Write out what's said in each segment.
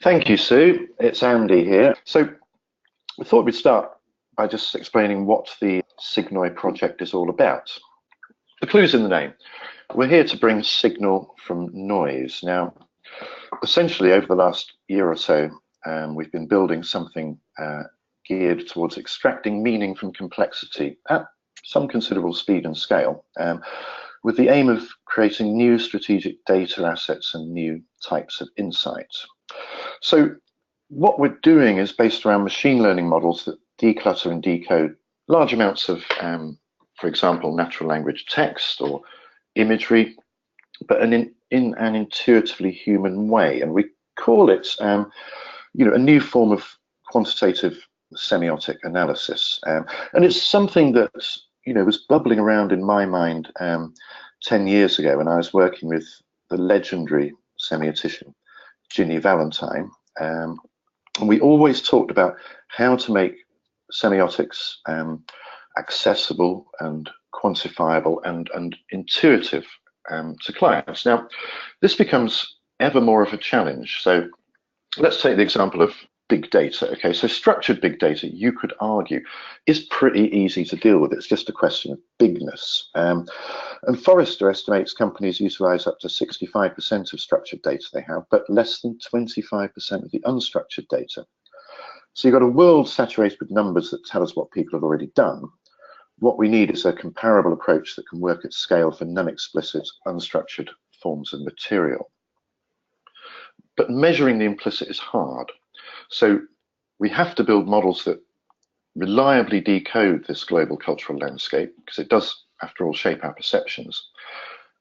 Thank you, Sue. It's Andy here. So we thought we'd start by just explaining what the Signoi project is all about. The clue's in the name. We're here to bring signal from noise. Now, essentially, over the last year or so, we've been building something geared towards extracting meaning from complexity at some considerable speed and scale, with the aim of creating new strategic data assets and new types of insights. So what we're doing is based around machine learning models that declutter and decode large amounts of, for example, natural language text or imagery, but in an intuitively human way. And we call it, a new form of quantitative semiotic analysis. And it's something that, was bubbling around in my mind 10 years ago when I was working with the legendary semiotician, Ginny Valentine. And we always talked about how to make semiotics accessible and quantifiable and intuitive to clients. Now, this becomes ever more of a challenge. So let's take the example of big data. Okay, so structured big data, you could argue, is pretty easy to deal with. It's just a question of bigness. And Forrester estimates companies utilize up to 65% of structured data they have, but less than 25% of the unstructured data. So you've got a world saturated with numbers that tell us what people have already done. What we need is a comparable approach that can work at scale for non-explicit, unstructured forms of material. But measuring the implicit is hard. So we have to build models that reliably decode this global cultural landscape, because it does, after all, shape our perceptions,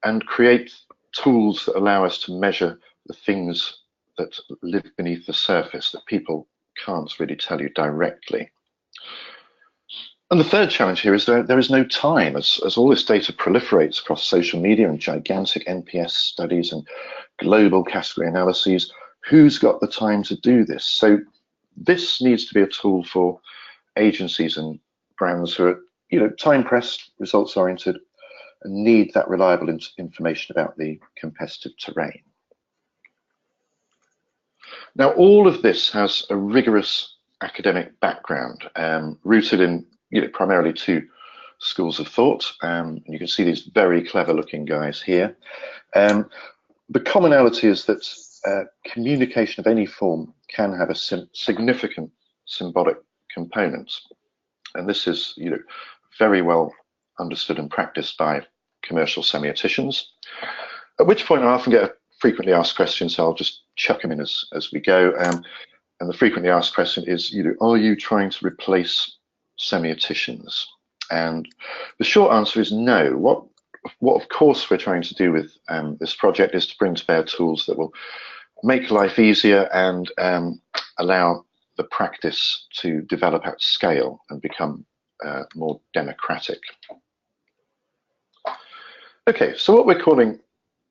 and create tools that allow us to measure the things that live beneath the surface that people can't really tell you directly. And the third challenge here is there is no time. As all this data proliferates across social media and gigantic NPS studies and global category analyses, who's got the time to do this? So this needs to be a tool for agencies and brands who are, time-pressed, results-oriented, and need that reliable information about the competitive terrain. Now, all of this has a rigorous academic background, rooted in primarily two schools of thought. You can see these very clever-looking guys here. The commonality is that communication of any form can have a significant symbolic component, and this is very well understood and practiced by commercial semioticians. At which point I often get a frequently asked question, so I'll just chuck them in as we go. And the frequently asked question is, are you trying to replace semioticians? And the short answer is no. What of course we're trying to do with this project is to bring to bear tools that will make life easier and allow the practice to develop at scale and become more democratic. Okay, so what we're calling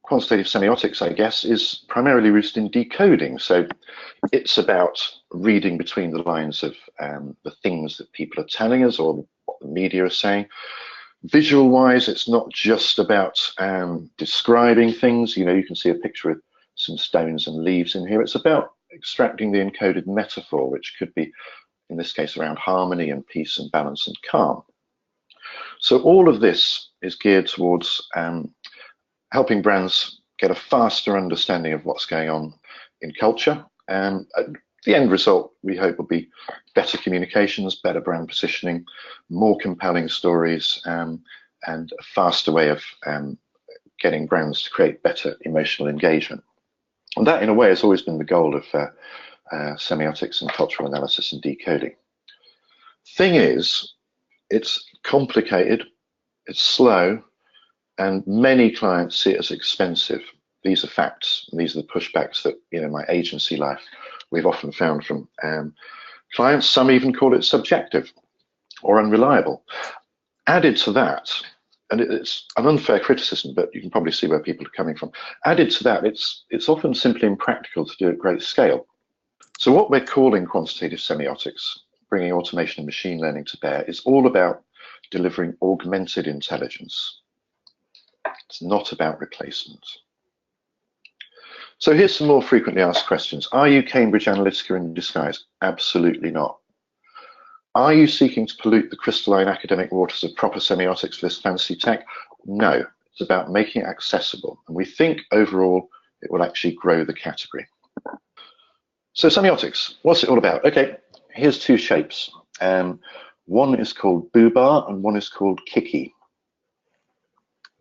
quantitative semiotics, I guess, is primarily rooted in decoding. So it's about reading between the lines of the things that people are telling us or what the media are saying. Visual wise, it's not just about describing things. You can see a picture of some stones and leaves in here. It's about extracting the encoded metaphor, which could be, in this case, around harmony and peace and balance and calm. So all of this is geared towards helping brands get a faster understanding of what's going on in culture. And the end result, we hope, will be better communications, better brand positioning, more compelling stories, and a faster way of getting brands to create better emotional engagement. And that, in a way, has always been the goal of semiotics and cultural analysis and decoding. Thing is, it's complicated, it's slow, and many clients see it as expensive. These are facts, and these are the pushbacks that, in my agency life, we've often found from clients. Some even call it subjective or unreliable. Added to that, and it's an unfair criticism, but you can probably see where people are coming from. Added to that, it's often simply impractical to do at great scale. So what we're calling quantitative semiotics, bringing automation and machine learning to bear, is all about delivering augmented intelligence. It's not about replacement. So here's some more frequently asked questions. Are you Cambridge Analytica in disguise? Absolutely not. Are you seeking to pollute the crystalline academic waters of proper semiotics for this fancy tech? No, it's about making it accessible. And we think overall it will actually grow the category. So semiotics, what's it all about? Okay, here's two shapes. One is called boobar and one is called kiki.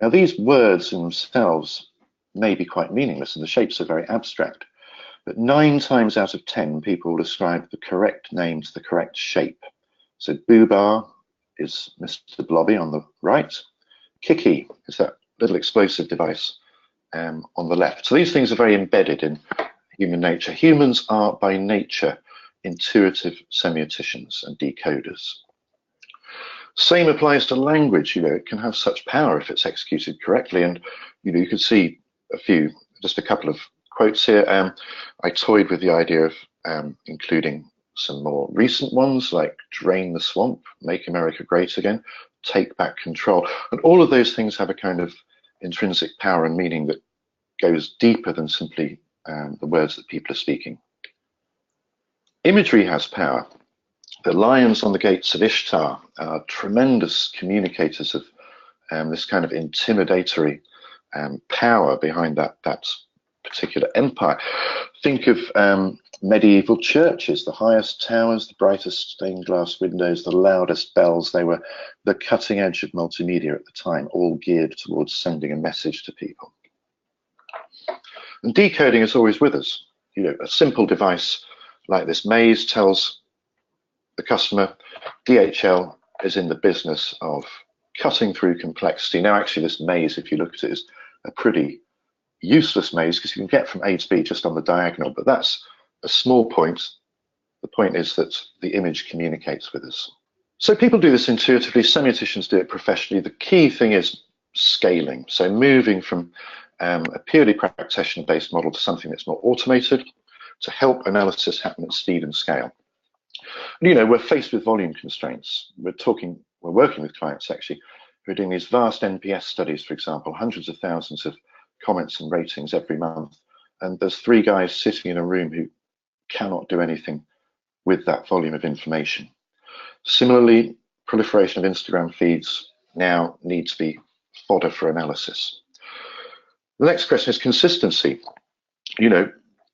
Now these words in themselves may be quite meaningless and the shapes are very abstract, but 9 times out of 10 people will ascribe the correct name to the correct shape. So boobar is Mr. Blobby on the right. Kiki is that little explosive device on the left. So these things are very embedded in human nature. Humans are by nature intuitive semioticians and decoders. Same applies to language. It can have such power if it's executed correctly. And you can see just a couple of quotes here. I toyed with the idea of including some more recent ones like drain the swamp, make America great again, take back control. And all of those things have a kind of intrinsic power and meaning that goes deeper than simply the words that people are speaking. Imagery has power. The lions on the gates of Ishtar are tremendous communicators of this kind of intimidatory power behind that particular empire. Think of medieval churches, the highest towers, the brightest stained glass windows, the loudest bells. They were the cutting edge of multimedia at the time, all geared towards sending a message to people. And decoding is always with us. A simple device like this maze tells the customer DHL is in the business of cutting through complexity. Now, actually, this maze, if you look at it, is a pretty useless maze because you can get from A to B just on the diagonal, but that's a small point. The point is that the image communicates with us. So people do this intuitively, semioticians do it professionally. The key thing is scaling. So moving from a purely practitioner-based model to something that's more automated to help analysis happen at speed and scale. And, we're faced with volume constraints. We're working with clients actually who are doing these vast NPS studies, for example, hundreds of thousands of comments and ratings every month. And there's 3 guys sitting in a room who cannot do anything with that volume of information. Similarly, proliferation of Instagram feeds now need to be fodder for analysis. The next question is consistency.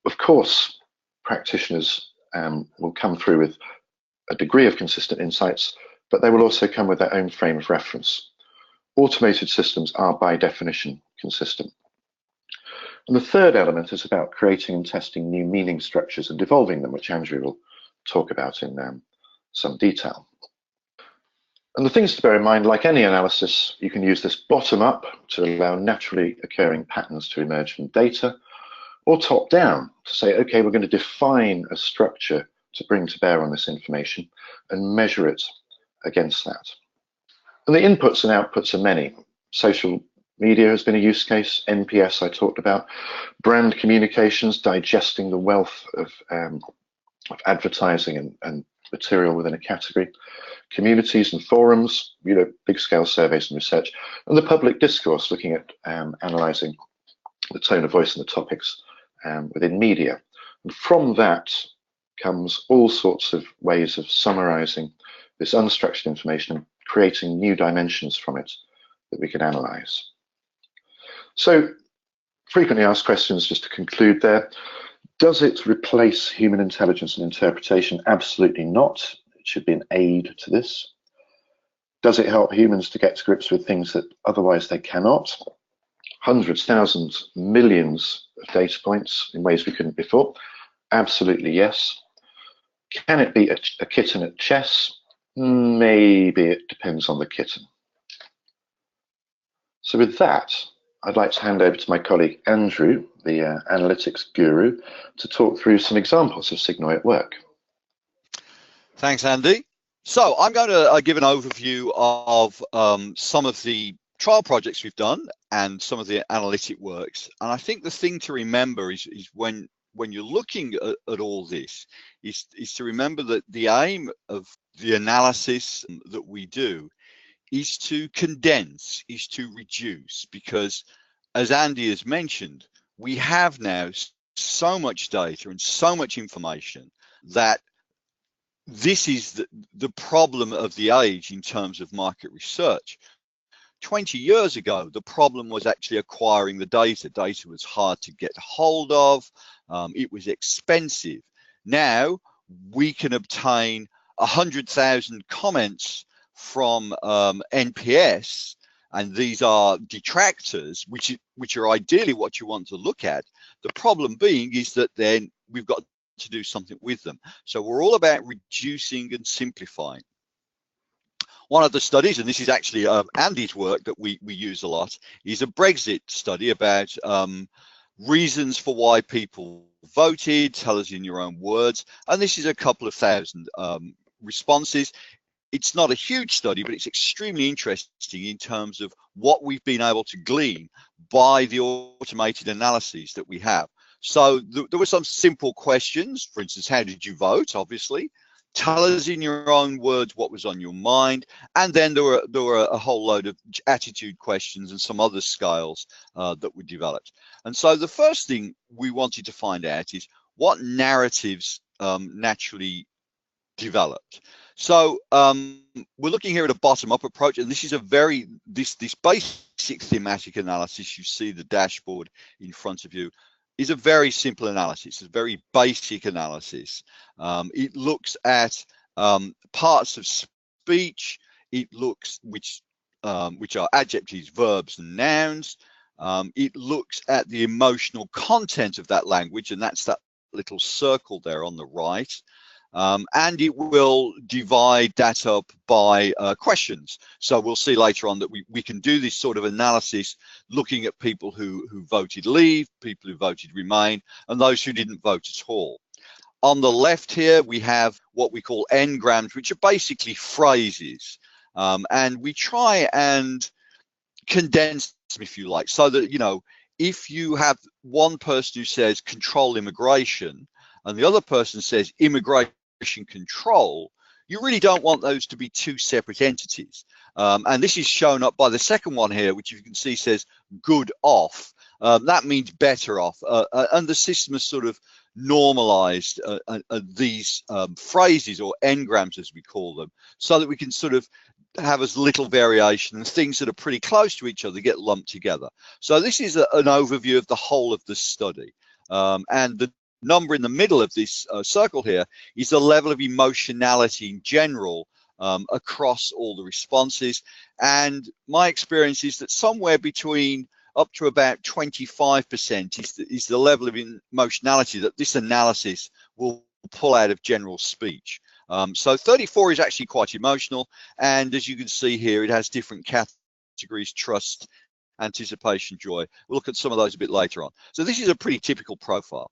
Of course, practitioners will come through with a degree of consistent insights, but they will also come with their own frame of reference. Automated systems are by definition consistent. And the third element is about creating and testing new meaning structures and evolving them, which Andrew will talk about in some detail. And the things to bear in mind, like any analysis, you can use this bottom up to allow naturally occurring patterns to emerge from data, or top down to say, okay, we're going to define a structure to bring to bear on this information and measure it against that. And the inputs and outputs are many. Social media has been a use case, NPS I talked about, brand communications, digesting the wealth of advertising and material within a category, communities and forums, big scale surveys and research, and the public discourse, looking at analysing the tone of voice and the topics within media. And from that comes all sorts of ways of summarising this unstructured information and creating new dimensions from it that we can analyse. So, frequently asked questions, just to conclude there. Does it replace human intelligence and interpretation? Absolutely not. It should be an aid to this. Does it help humans to get to grips with things that otherwise they cannot? Hundreds, thousands, millions of data points in ways we couldn't before? Absolutely yes. Can it beat a kitten at chess? Maybe. It depends on the kitten. So with that, I'd like to hand over to my colleague Andrew, the analytics guru, to talk through some examples of Signoi at work. Thanks, Andy. So I'm going to give an overview of some of the trial projects we've done and some of the analytic works. And I think the thing to remember is when you're looking at all this is to remember that the aim of the analysis that we do is to condense, is to reduce, because as Andy has mentioned, we have now so much data and so much information that this is the problem of the age in terms of market research. 20 years ago, the problem was actually acquiring the data. Data was hard to get hold of. It was expensive. Now we can obtain 100,000 comments from NPS, and these are detractors, which are ideally what you want to look at. The problem being is that then we've got to do something with them. So we're all about reducing and simplifying. One of the studies, and this is actually Andy's work that we use a lot, is a Brexit study about reasons for why people voted. Tell us in your own words. And this is a couple of thousand responses. It's not a huge study, but it's extremely interesting in terms of what we've been able to glean by the automated analyses that we have. So there were some simple questions. For instance, how did you vote? Obviously. Tell us in your own words what was on your mind. And then there were a whole load of attitude questions and some other scales that were developed. And so the first thing we wanted to find out is what narratives naturally developed. So we're looking here at a bottom-up approach, and this is this basic thematic analysis. You see the dashboard in front of you is a very simple analysis, a very basic analysis. It looks at parts of speech. It looks which are adjectives, verbs, and nouns. It looks at the emotional content of that language, and that's that little circle there on the right. And it will divide that up by questions. So we'll see later on that we can do this sort of analysis looking at people who voted leave, people who voted remain, and those who didn't vote at all. On the left here, we have what we call n-grams, which are basically phrases. And we try and condense them, if you like, so that, you know, if you have one person who says control immigration and the other person says immigration control, you really don't want those to be two separate entities. And this is shown up by the second one here, which you can see says good off. That means better off. And the system has sort of normalized these phrases, or n-grams as we call them, so that we can sort of have as little variation, and things that are pretty close to each other get lumped together. So this is an overview of the whole of the study. And the number in the middle of this circle here is the level of emotionality in general across all the responses. And my experience is that somewhere between up to about 25% is the level of emotionality that this analysis will pull out of general speech. So 34 is actually quite emotional. And as you can see here, it has different categories: trust, anticipation, joy. We'll look at some of those a bit later on. So this is a pretty typical profile.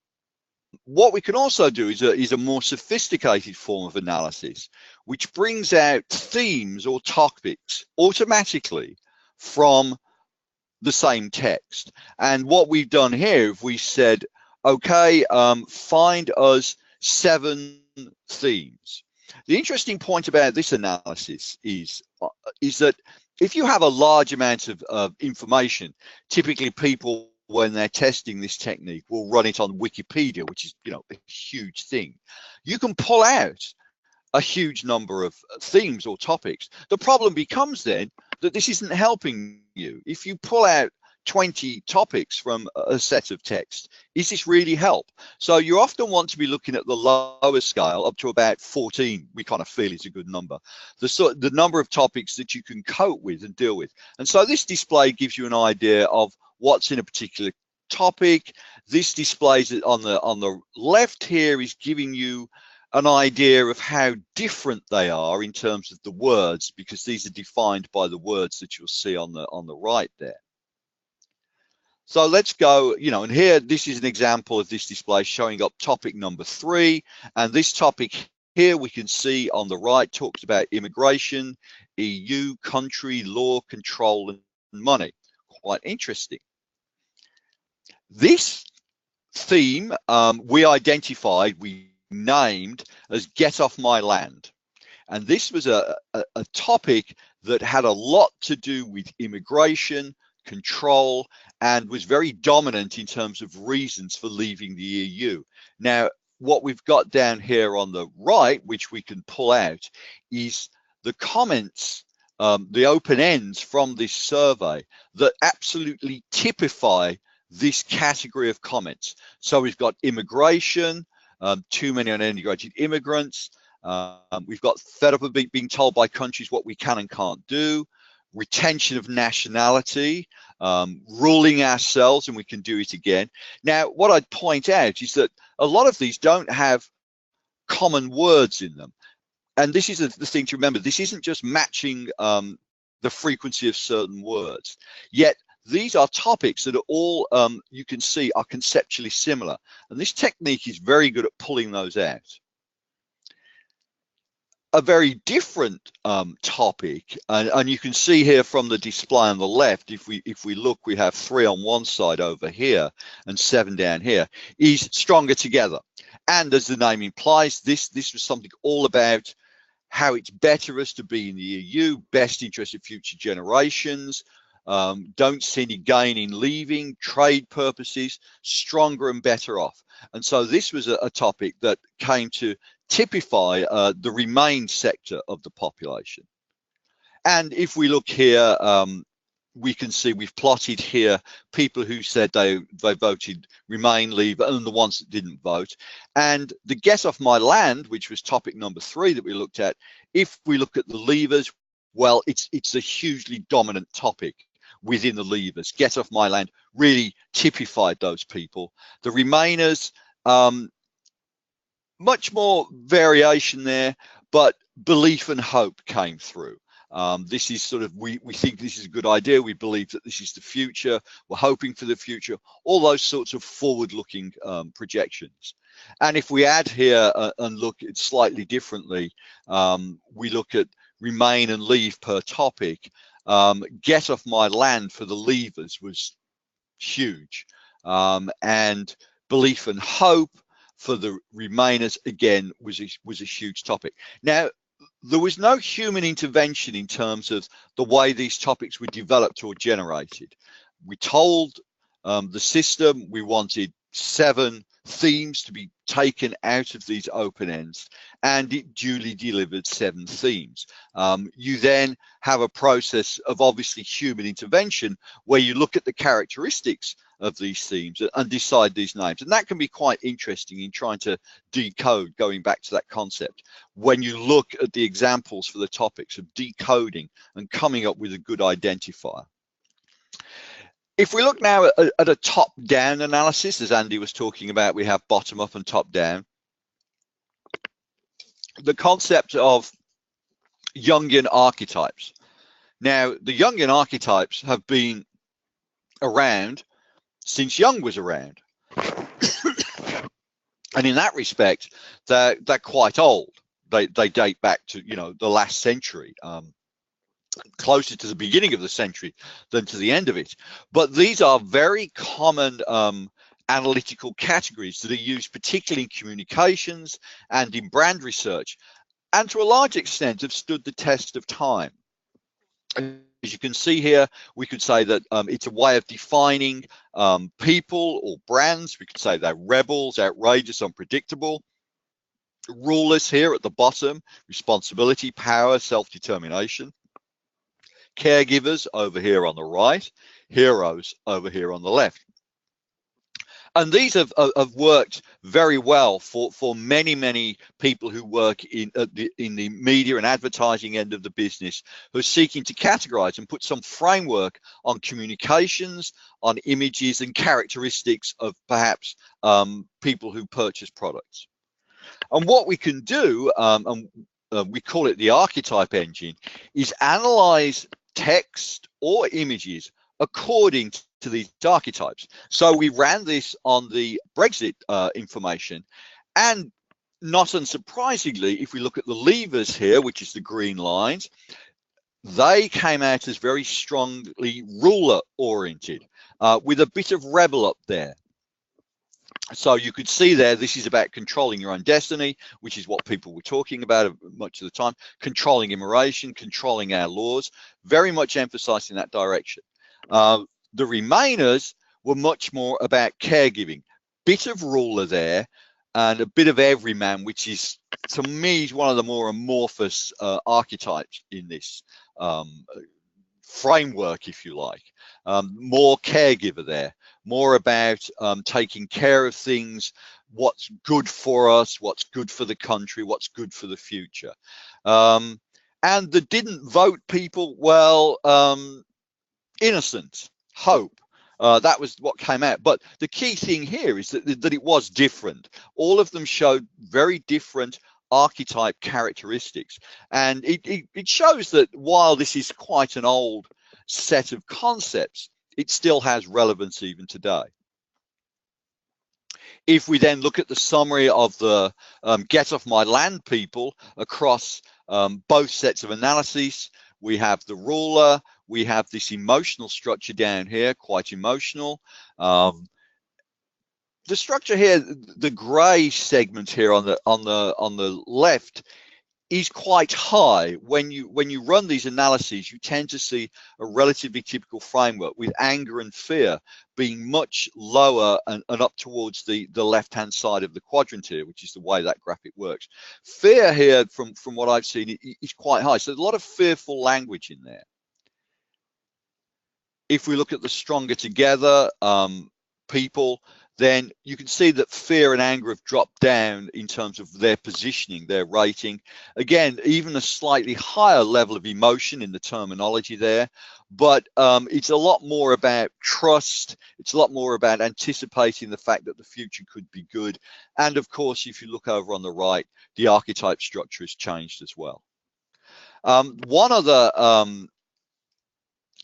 What we can also do is a more sophisticated form of analysis, which brings out themes or topics automatically from the same text. And what we've done here, if we said, okay, find us 7 themes. The interesting point about this analysis is that if you have a large amount of information, typically people, when they're testing this technique, will run it on Wikipedia, which is, you know, a huge thing. You can pull out a huge number of themes or topics. The problem becomes then that this isn't helping you. If you pull out 20 topics from a set of text, is this really help? So you often want to be looking at the lower scale up to about 14, we kind of feel is a good number. The number of topics that you can cope with and deal with. And so this display gives you an idea of what's in a particular topic. This displays it on the left here is giving you an idea of how different they are in terms of the words, because these are defined by the words that you'll see on the right there. So let's go, you know, and here, this is an example of this display showing up topic number 3. And this topic here we can see on the right talks about immigration, EU, country, law, control, and money. Quite interesting. This theme we named as Get Off My Land. And this was a topic that had a lot to do with immigration, control, and was very dominant in terms of reasons for leaving the EU. Now, what we've got down here on the right, which we can pull out, is the comments, the open ends from this survey that absolutely typify this category of comments. So we've got immigration, too many unintegrated immigrants. We've got fed up of being told by countries what we can and can't do, retention of nationality, ruling ourselves and we can do it again. Now, what I'd point out is that a lot of these don't have common words in them. And this is the thing to remember. This isn't just matching the frequency of certain words. Yet these are topics that are all, you can see, are conceptually similar. And this technique is very good at pulling those out. A very different topic, and you can see here from the display on the left, if we look, we have 3 on one side over here and 7 down here, is stronger together. And as the name implies, this was something all about how it's better for us to be in the EU, best interest of future generations, don't see any gain in leaving, trade purposes, stronger and better off. And so this was a topic that came to typify the Remain sector of the population. And if we look here, we can see we've plotted here people who said they voted Remain, Leave, and the ones that didn't vote. And the Get Off My Land, which was topic number 3 that we looked at, if we look at the Leavers, well, it's a hugely dominant topic within the Leavers. Get Off My Land really typified those people. The Remainers, much more variation there, but belief and hope came through. This is sort of, we think this is a good idea. We believe that this is the future. We're hoping for the future. All those sorts of forward-looking projections. And if we add here and look at it slightly differently, we look at Remain and Leave per topic. Get Off My Land for the Leavers was huge. And belief and hope for the Remainers, again, was a huge topic. Now, there was no human intervention in terms of the way these topics were developed or generated. We told the system we wanted 7 themes to be taken out of these open ends, and it duly delivered 7 themes. You then have a process of obviously human intervention where you look at the characteristics of these themes and decide these names, and that can be quite interesting in trying to decode, going back to that concept, when you look at the examples for the topics of decoding and coming up with a good identifier. If we look now at a top-down analysis, as Andy was talking about, we have bottom-up and top-down. The concept of Jungian archetypes. Now, the Jungian archetypes have been around since Jung was around. And in that respect, they're quite old. They date back to, the last century. Closer to the beginning of the century than to the end of it. But these are very common analytical categories that are used particularly in communications and in brand research, and to a large extent have stood the test of time. As you can see here, we could say that it's a way of defining people or brands. We could say they're rebels, outrageous, unpredictable. Rulers here at the bottom, responsibility, power, self-determination. Caregivers over here on the right, heroes over here on the left. And these have worked very well for many people who work in the media and advertising end of the business, who are seeking to categorize and put some framework on communications, on images and characteristics of perhaps people who purchase products. And what we can do, and we call it the archetype engine, is analyze text or images according to these archetypes. So we ran this on the Brexit information, and not unsurprisingly, if we look at the levers here, which is the green lines, they came out as very strongly ruler oriented, with a bit of rebel up there. So you could see there, this is about controlling your own destiny, which is what people were talking about much of the time, controlling immigration, controlling our laws, very much emphasizing that direction. The remainers were much more about caregiving. Bit of ruler there and a bit of everyman, which is, to me, is one of the more amorphous archetypes in this framework, if you like. More caregiver there, more about taking care of things, what's good for us, what's good for the country, what's good for the future. And the didn't vote people, well, innocent, hope. That was what came out. But the key thing here is that it was different. All of them showed very different archetype characteristics. And it shows that while this is quite an old set of concepts, it still has relevance even today. If we then look at the summary of the get off my land people across both sets of analyses, we have the ruler, we have this emotional structure down here, quite emotional. The structure here, the grey segment here on the left, is quite high. When you run these analyses, you tend to see a relatively typical framework, with anger and fear being much lower and up towards the left-hand side of the quadrant here, which is the way that graphic works. Fear here, from what I've seen, is quite high. So there's a lot of fearful language in there. If we look at the stronger together people, then you can see that fear and anger have dropped down in terms of their positioning, their rating. Again, even a slightly higher level of emotion in the terminology there, but it's a lot more about trust. It's a lot more about anticipating the fact that the future could be good. And of course, if you look over on the right, the archetype structure has changed as well. One other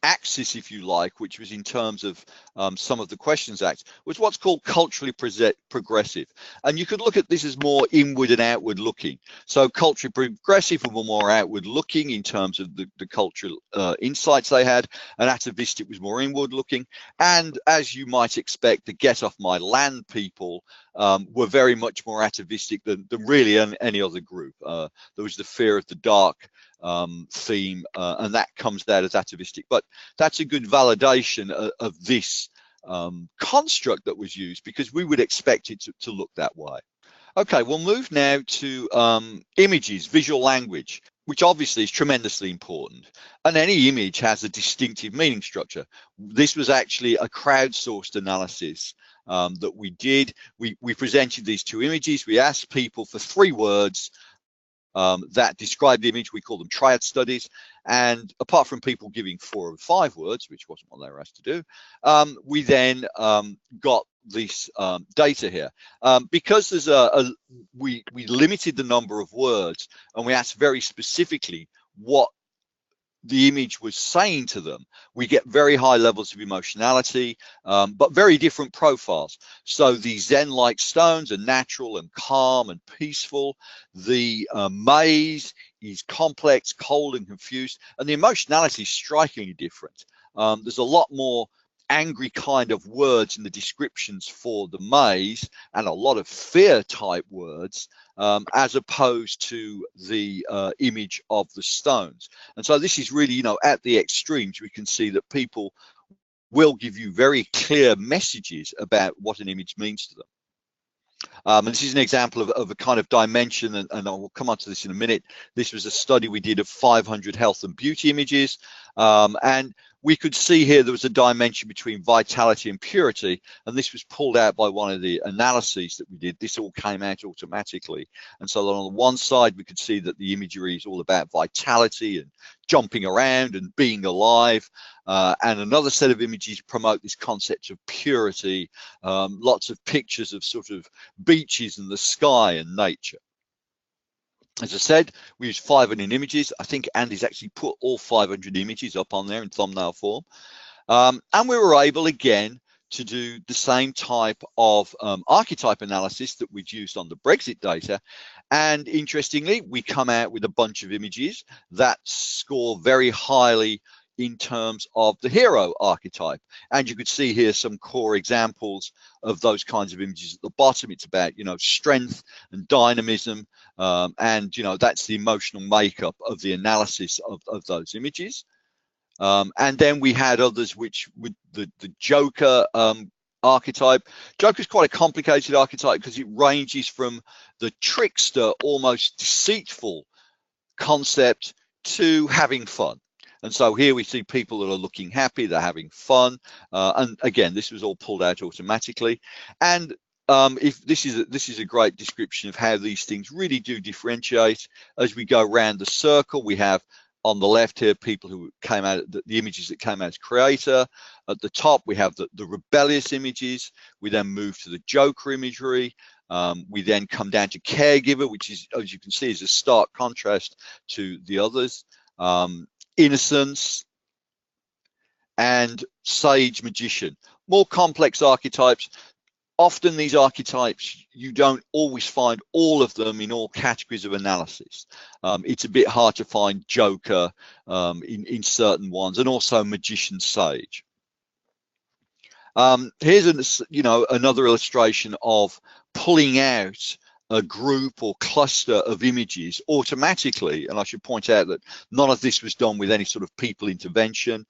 axis, if you like, which was in terms of some of the questions asked, was what's called culturally progressive. And you could look at this as more inward and outward looking. So culturally progressive were more outward looking in terms of the cultural insights they had, and atavistic was more inward looking. And as you might expect, the get off my land people were very much more atavistic than really any other group. There was the fear of the dark theme, and that comes out as atavistic. But that's a good validation of this construct that was used, because we would expect it to look that way. Okay, we'll move now to images, visual language, which obviously is tremendously important. And any image has a distinctive meaning structure. This was actually a crowdsourced analysis that we did. We presented these two images. We asked people for 3 words that describe the image. We call them triad studies. And apart from people giving 4 or 5 words, which wasn't what they were asked to do, we then got this data here. Because there's we limited the number of words, and we asked very specifically what the image was saying to them, we get very high levels of emotionality, but very different profiles. So the Zen-like stones are natural and calm and peaceful. The maze is complex, cold and confused, and the emotionality is strikingly different. There's a lot more angry kind of words in the descriptions for the maze, and a lot of fear type words, as opposed to the image of the stones. And so this is really, at the extremes, we can see that people will give you very clear messages about what an image means to them. And this is an example of a kind of dimension, and I will come on to this in a minute. This was a study we did of 500 health and beauty images, and we could see here there was a dimension between vitality and purity, and this was pulled out by one of the analyses that we did. This all came out automatically, and so on the one side we could see that the imagery is all about vitality and jumping around and being alive, and another set of images promote this concept of purity, lots of pictures of sort of beaches and the sky and nature. As I said, we used 500 images. I think Andy's actually put all 500 images up on there in thumbnail form. And we were able, again, to do the same type of archetype analysis that we'd used on the Brexit data. And interestingly, we come out with a bunch of images that score very highly in terms of the hero archetype. And you could see here some core examples of those kinds of images at the bottom. It's about, strength and dynamism. And, that's the emotional makeup of the analysis of those images. And then we had others which with the Joker archetype. Joker is quite a complicated archetype because it ranges from the trickster, almost deceitful concept to having fun. And so here we see people that are looking happy, they're having fun. And again, this was all pulled out automatically. And if this is a great description of how these things really do differentiate. As we go around the circle, we have on the left here people who came out, the images that came out as creator. At the top, we have the rebellious images. We then move to the Joker imagery. We then come down to caregiver, which is, as you can see, is a stark contrast to the others. Innocence and sage magician, more complex archetypes. Often these archetypes, you don't always find all of them in all categories of analysis. It's a bit hard to find Joker in certain ones, and also magician sage. Here's another illustration of pulling out a group or cluster of images automatically, and I should point out that none of this was done with any sort of people intervention.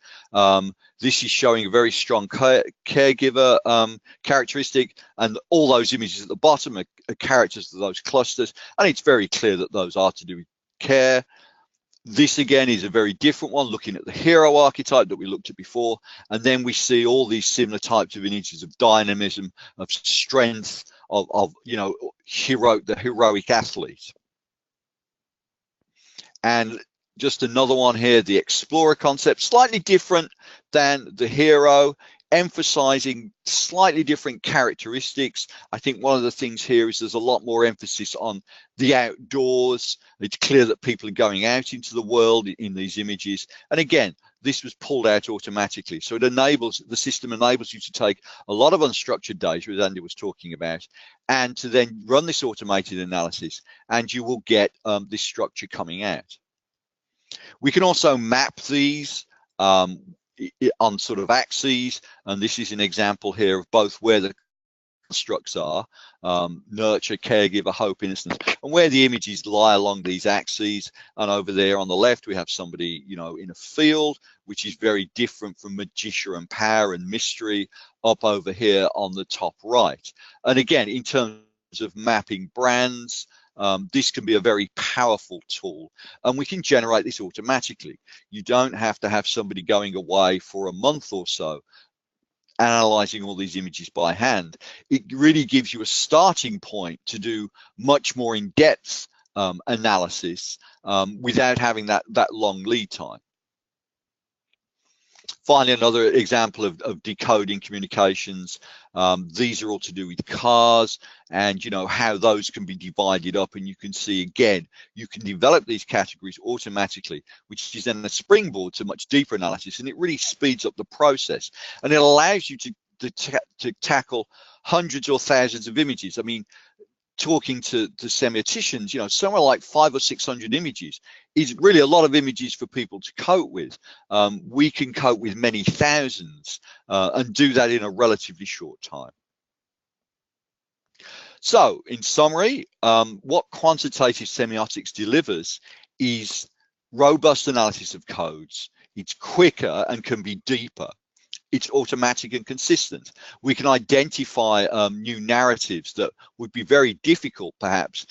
This is showing a very strong caregiver characteristic, and all those images at the bottom are characters of those clusters, and it's very clear that those are to do with care. This again is a very different one, looking at the hero archetype that we looked at before, and then we see all these similar types of images of dynamism, of strength, of the heroic athlete. And just another one here, the explorer concept, slightly different than the hero, emphasizing slightly different characteristics. I think one of the things here is there's a lot more emphasis on the outdoors. It's clear that people are going out into the world in these images. And again, this was pulled out automatically. So the system enables you to take a lot of unstructured data, as Andy was talking about, and to then run this automated analysis, and you will get this structure coming out. We can also map these on sort of axes, and this is an example here of both where the constructs are, nurture, caregiver, hope, innocence, and where the images lie along these axes. And over there on the left, we have somebody, in a field, which is very different from magician and power and mystery up over here on the top right. And again, in terms of mapping brands, this can be a very powerful tool, and we can generate this automatically. You don't have to have somebody going away for a month or so analyzing all these images by hand. It really gives you a starting point to do much more in-depth analysis without having that long lead time. Finally, another example of decoding communications. These are all to do with cars, and how those can be divided up. And you can see again, you can develop these categories automatically, which is then a springboard to much deeper analysis, and it really speeds up the process, and it allows you to tackle hundreds or thousands of images. I mean, talking to semioticians, somewhere like 500 or 600 images is really a lot of images for people to cope with. We can cope with many thousands and do that in a relatively short time. So in summary, what quantitative semiotics delivers is robust analysis of codes. It's quicker and can be deeper. It's automatic and consistent. We can identify new narratives that would be very difficult, perhaps,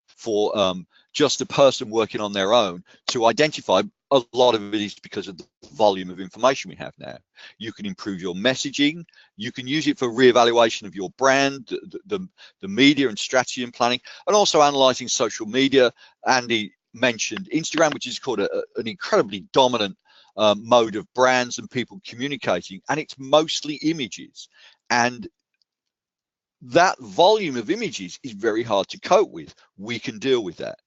for just a person working on their own to identify. A lot of it is because of the volume of information we have now. You can improve your messaging. You can use it for reevaluation of your brand, the media and strategy and planning, and also analyzing social media. Andy mentioned Instagram, which is called an incredibly dominant mode of brands and people communicating, and it's mostly images, and that volume of images is very hard to cope with. We can deal with that.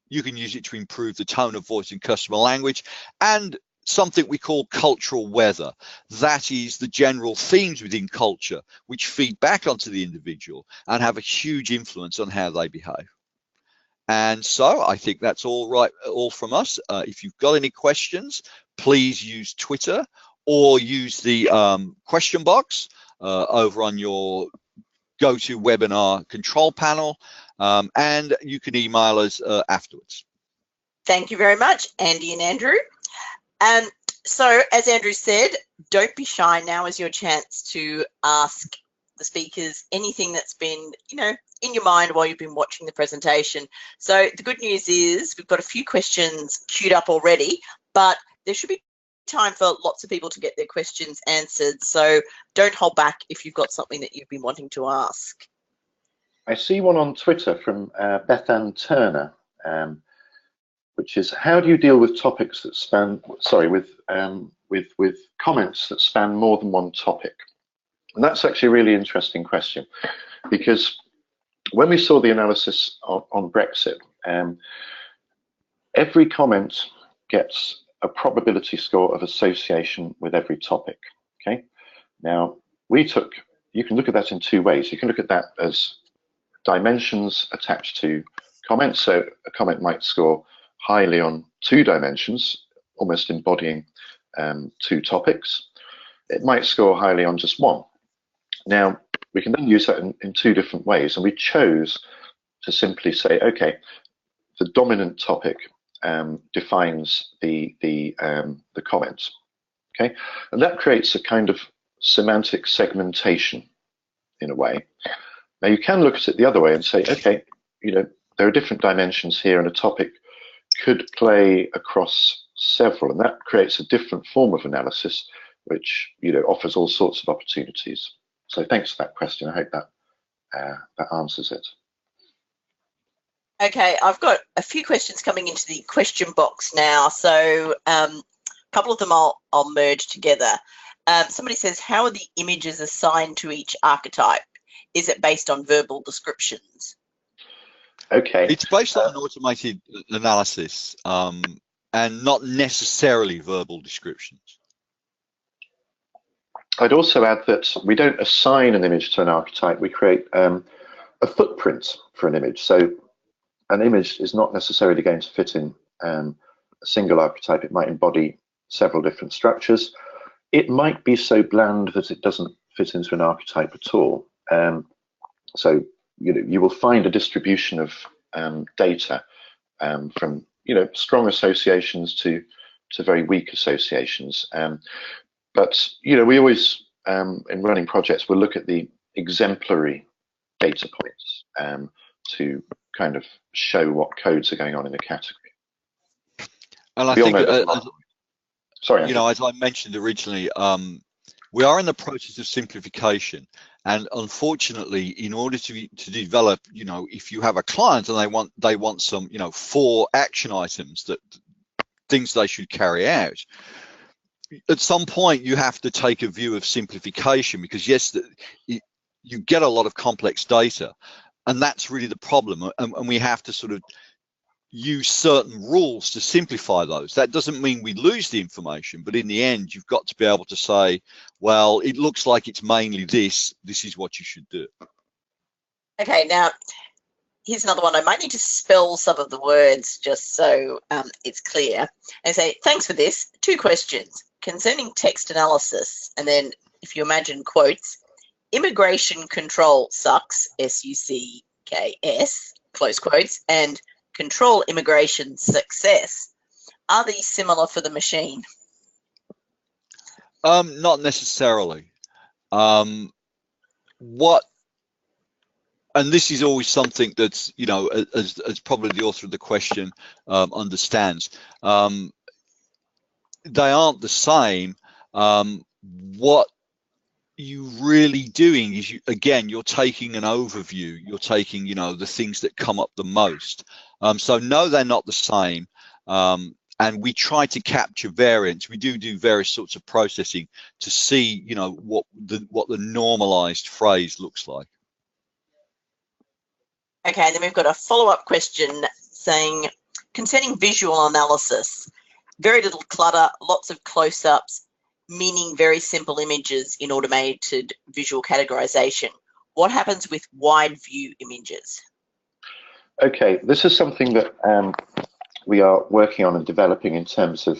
You can use it to improve the tone of voice and customer language, and something we call cultural weather. That is the general themes within culture which feed back onto the individual and have a huge influence on how they behave. And so I think that's all from us. If you've got any questions, please use Twitter or use the question box over on your GoToWebinar control panel, and you can email us afterwards. Thank you very much, Andy and Andrew. So, as Andrew said, don't be shy. Now is your chance to ask the speakers anything that's been, in your mind while you've been watching the presentation. So the good news is we've got a few questions queued up already, but there should be time for lots of people to get their questions answered. So don't hold back if you've got something that you've been wanting to ask. I see one on Twitter from Beth Ann Turner, which is, how do you deal with topics that span, with comments that span more than one topic? And that's actually a really interesting question, because when we saw the analysis on Brexit, every comment gets a probability score of association with every topic. Okay. Now you can look at that in two ways. You can look at that as dimensions attached to comments. So a comment might score highly on two dimensions, almost embodying two topics. It might score highly on just one. Now, we can then use that in two different ways, and we chose to simply say, okay, the dominant topic defines the comment, okay, and that creates a kind of semantic segmentation in a way. Now, you can look at it the other way and say, okay, there are different dimensions here, and a topic could play across several, and that creates a different form of analysis, which offers all sorts of opportunities. So thanks for that question. I hope that answers it. Okay, I've got a few questions coming into the question box now. So a couple of them I'll merge together. Somebody says, how are the images assigned to each archetype? Is it based on verbal descriptions? Okay. It's based on an automated analysis and not necessarily verbal descriptions. I'd also add that we don't assign an image to an archetype, we create a footprint for an image. So an image is not necessarily going to fit in a single archetype. It might embody several different structures. It might be so bland that it doesn't fit into an archetype at all. So you will find a distribution of data from strong associations to very weak associations. But we always, in running projects, we'll look at the exemplary data points to kind of show what codes are going on in a category. And I think, sorry, as I mentioned originally, we are in the process of simplification, and unfortunately, in order to develop, if you have a client and they want some, 4 action items, that things they should carry out. At some point, you have to take a view of simplification, because yes, you get a lot of complex data, and that's really the problem. And we have to sort of use certain rules to simplify those. That doesn't mean we lose the information, but in the end, you've got to be able to say, well, it looks like it's mainly this. This is what you should do. Okay, now here's another one. I might need to spell some of the words just so it's clear. And say, thanks for this. 2 questions. Concerning text analysis, and then if you imagine quotes, immigration control sucks, S-U-C-K-S, close quotes, and control immigration success. Are these similar for the machine? Not necessarily. And this is always something that's, as probably the author of the question understands, they aren't the same. What you're really doing is, you're taking an overview. You're taking, the things that come up the most. So no, they're not the same. And we try to capture variance. We do various sorts of processing to see, what the normalized phrase looks like. Okay, and then we've got a follow-up question saying, concerning visual analysis, very little clutter, lots of close-ups, meaning very simple images in automated visual categorization. What happens with wide view images? Okay, this is something that we are working on and developing in terms of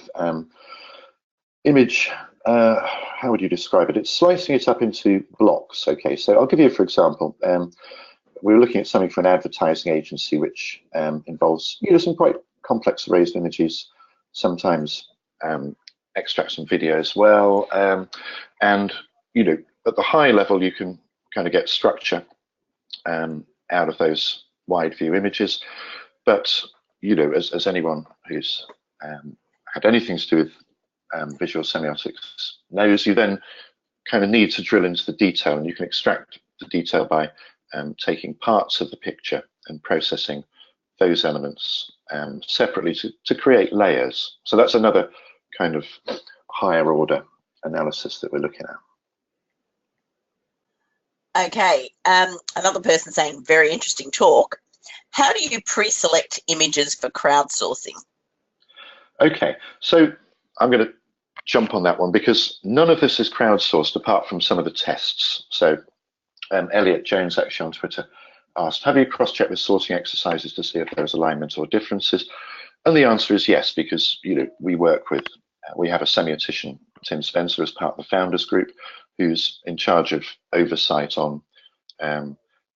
image, how would you describe it? It's slicing it up into blocks. Okay, so I'll give you, for example, we're looking at something for an advertising agency, which involves some quite complex arrays of images, sometimes extract some video as well. And, you know, at the high level, you can kind of get structure out of those wide view images. But, you know, as anyone who's had anything to do with visual semiotics knows, you then kind of need to drill into the detail, and you can extract the detail by taking parts of the picture and processing those elements separately to create layers. So that's another kind of higher order analysis that we're looking at. Okay, another person saying, very interesting talk. How do you pre-select images for crowdsourcing? Okay, so I'm going to jump on that one because none of this is crowdsourced apart from some of the tests. So Elliot Jones actually on Twitter asked, have you cross-checked with sorting exercises to see if there's alignment or differences? And the answer is yes, because, you know, we work with, we have a semiotician, Tim Spencer, as part of the founders group, who's in charge of oversight on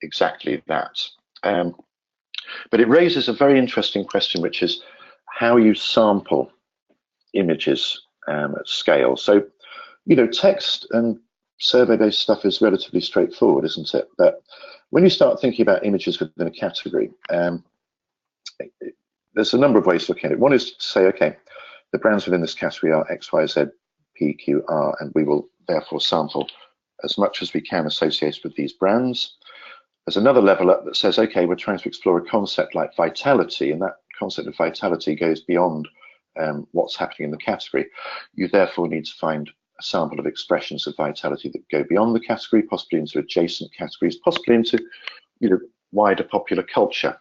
exactly that. But it raises a very interesting question, which is how you sample images at scale. So, you know, text and survey-based stuff is relatively straightforward, isn't it? But when you start thinking about images within a category, there's a number of ways of looking at it. One is to say, okay, the brands within this category are X, Y, Z, P, Q, R, and we will therefore sample as much as we can associated with these brands. There's another level up that says, okay, we're trying to explore a concept like vitality, and that concept of vitality goes beyond what's happening in the category. You therefore need to find a sample of expressions of vitality that go beyond the category, possibly into adjacent categories, possibly into, you know, wider popular culture.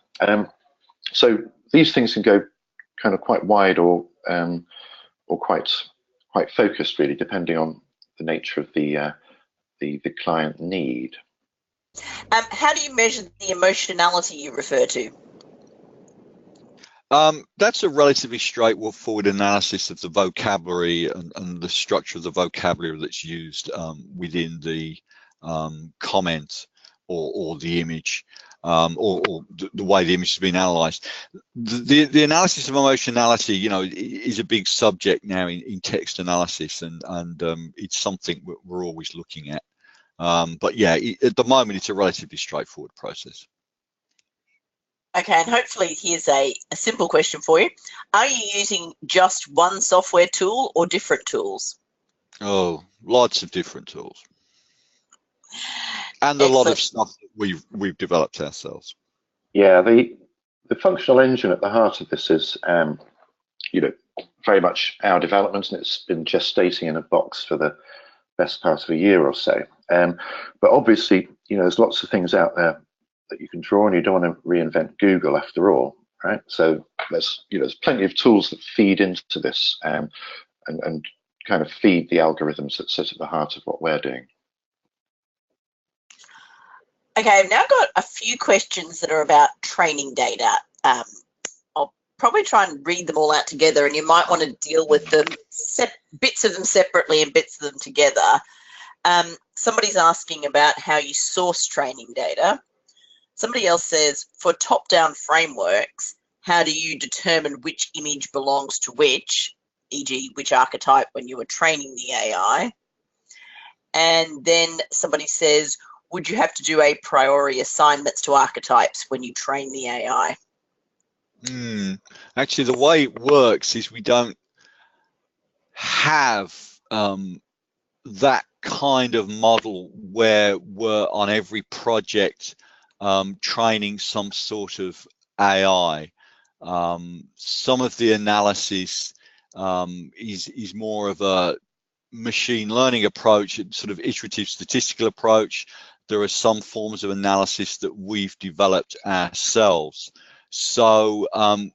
So these things can go kind of quite wide or quite focused, really, depending on the nature of the client need. How do you measure the emotionality you refer to? That's a relatively straightforward analysis of the vocabulary and the structure of the vocabulary that's used within the comment or the image, or the way the image has been analysed. The analysis of emotionality, you know, is a big subject now in text analysis, and it's something we're always looking at. But yeah, at the moment, it's a relatively straightforward process. Okay, and hopefully here's a simple question for you. Are you using just one software tool or different tools? Oh, lots of different tools. And Excellent. A lot of stuff that we've developed ourselves. Yeah, the functional engine at the heart of this is, you know, very much our development, and it's been gestating in a box for the best part of a year or so. But obviously, you know, there's lots of things out there that you can draw, and you don't want to reinvent Google after all, right? So there's, you know, there's plenty of tools that feed into this and kind of feed the algorithms that sit at the heart of what we're doing. Okay, I've now got a few questions that are about training data. I'll probably try and read them all out together, and you might want to deal with them, bits of them separately and bits of them together. Somebody's asking about how you source training data. Somebody else says, for top-down frameworks, how do you determine which image belongs to which, e.g. which archetype when you were training the AI? And then somebody says, would you have to do a priori assignments to archetypes when you train the AI? Actually, the way it works is we don't have that kind of model where we're on every project training some sort of AI. Some of the analysis is more of a machine learning approach, sort of iterative statistical approach. There are some forms of analysis that we've developed ourselves. So, and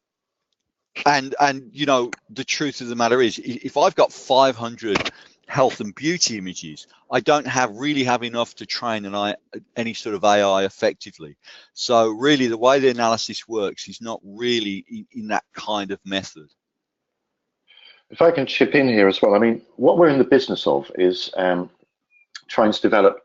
you know, the truth of the matter is, if I've got 500 health and beauty images, I don't really have enough to train any sort of AI effectively. So really, the way the analysis works is not really in that kind of method. If I can chip in here as well, I mean, what we're in the business of is trying to develop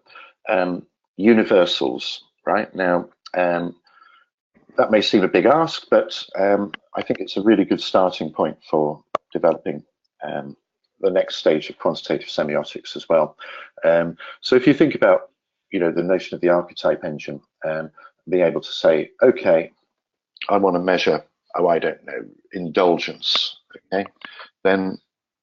universals, right? Now, that may seem a big ask, but I think it's a really good starting point for developing the next stage of quantitative semiotics as well. So if you think about, the notion of the archetype engine, being able to say, okay, I want to measure, I don't know, indulgence, okay, then,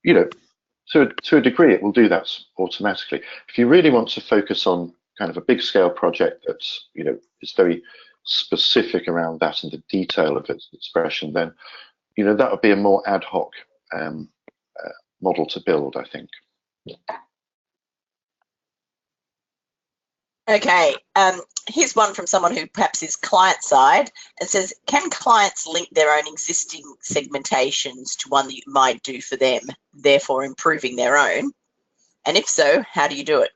to a degree, it will do that automatically. If you really want to focus on kind of a big scale project that's, is very specific around that and the detail of its expression, then, that would be a more ad hoc model to build, I think. Okay, here's one from someone who perhaps is client side and says, can clients link their own existing segmentations to one that you might do for them, therefore improving their own? And if so, how do you do it?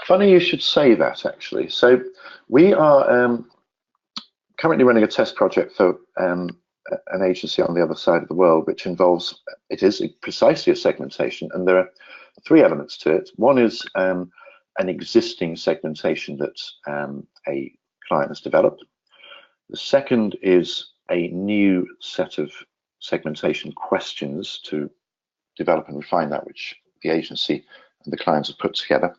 Funny you should say that, actually. So we are currently running a test project for an agency on the other side of the world, which involves, it is precisely a segmentation, and there are 3 elements to it. One is an existing segmentation that a client has developed. The second is a new set of segmentation questions to develop and refine that, which the agency and the clients have put together.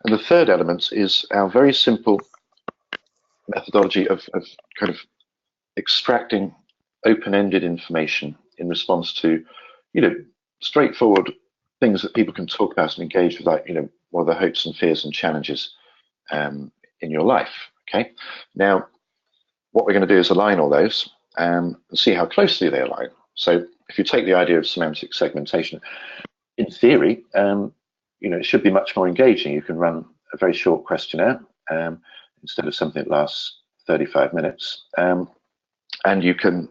And the third element is our very simple methodology of kind of extracting open-ended information in response to, straightforward things that people can talk about and engage with, like, what are the hopes and fears and challenges in your life, okay? Now, what we're going to do is align all those and see how closely they align. So if you take the idea of semantic segmentation, in theory, it should be much more engaging. You can run a very short questionnaire instead of something that lasts 35 minutes. And you can,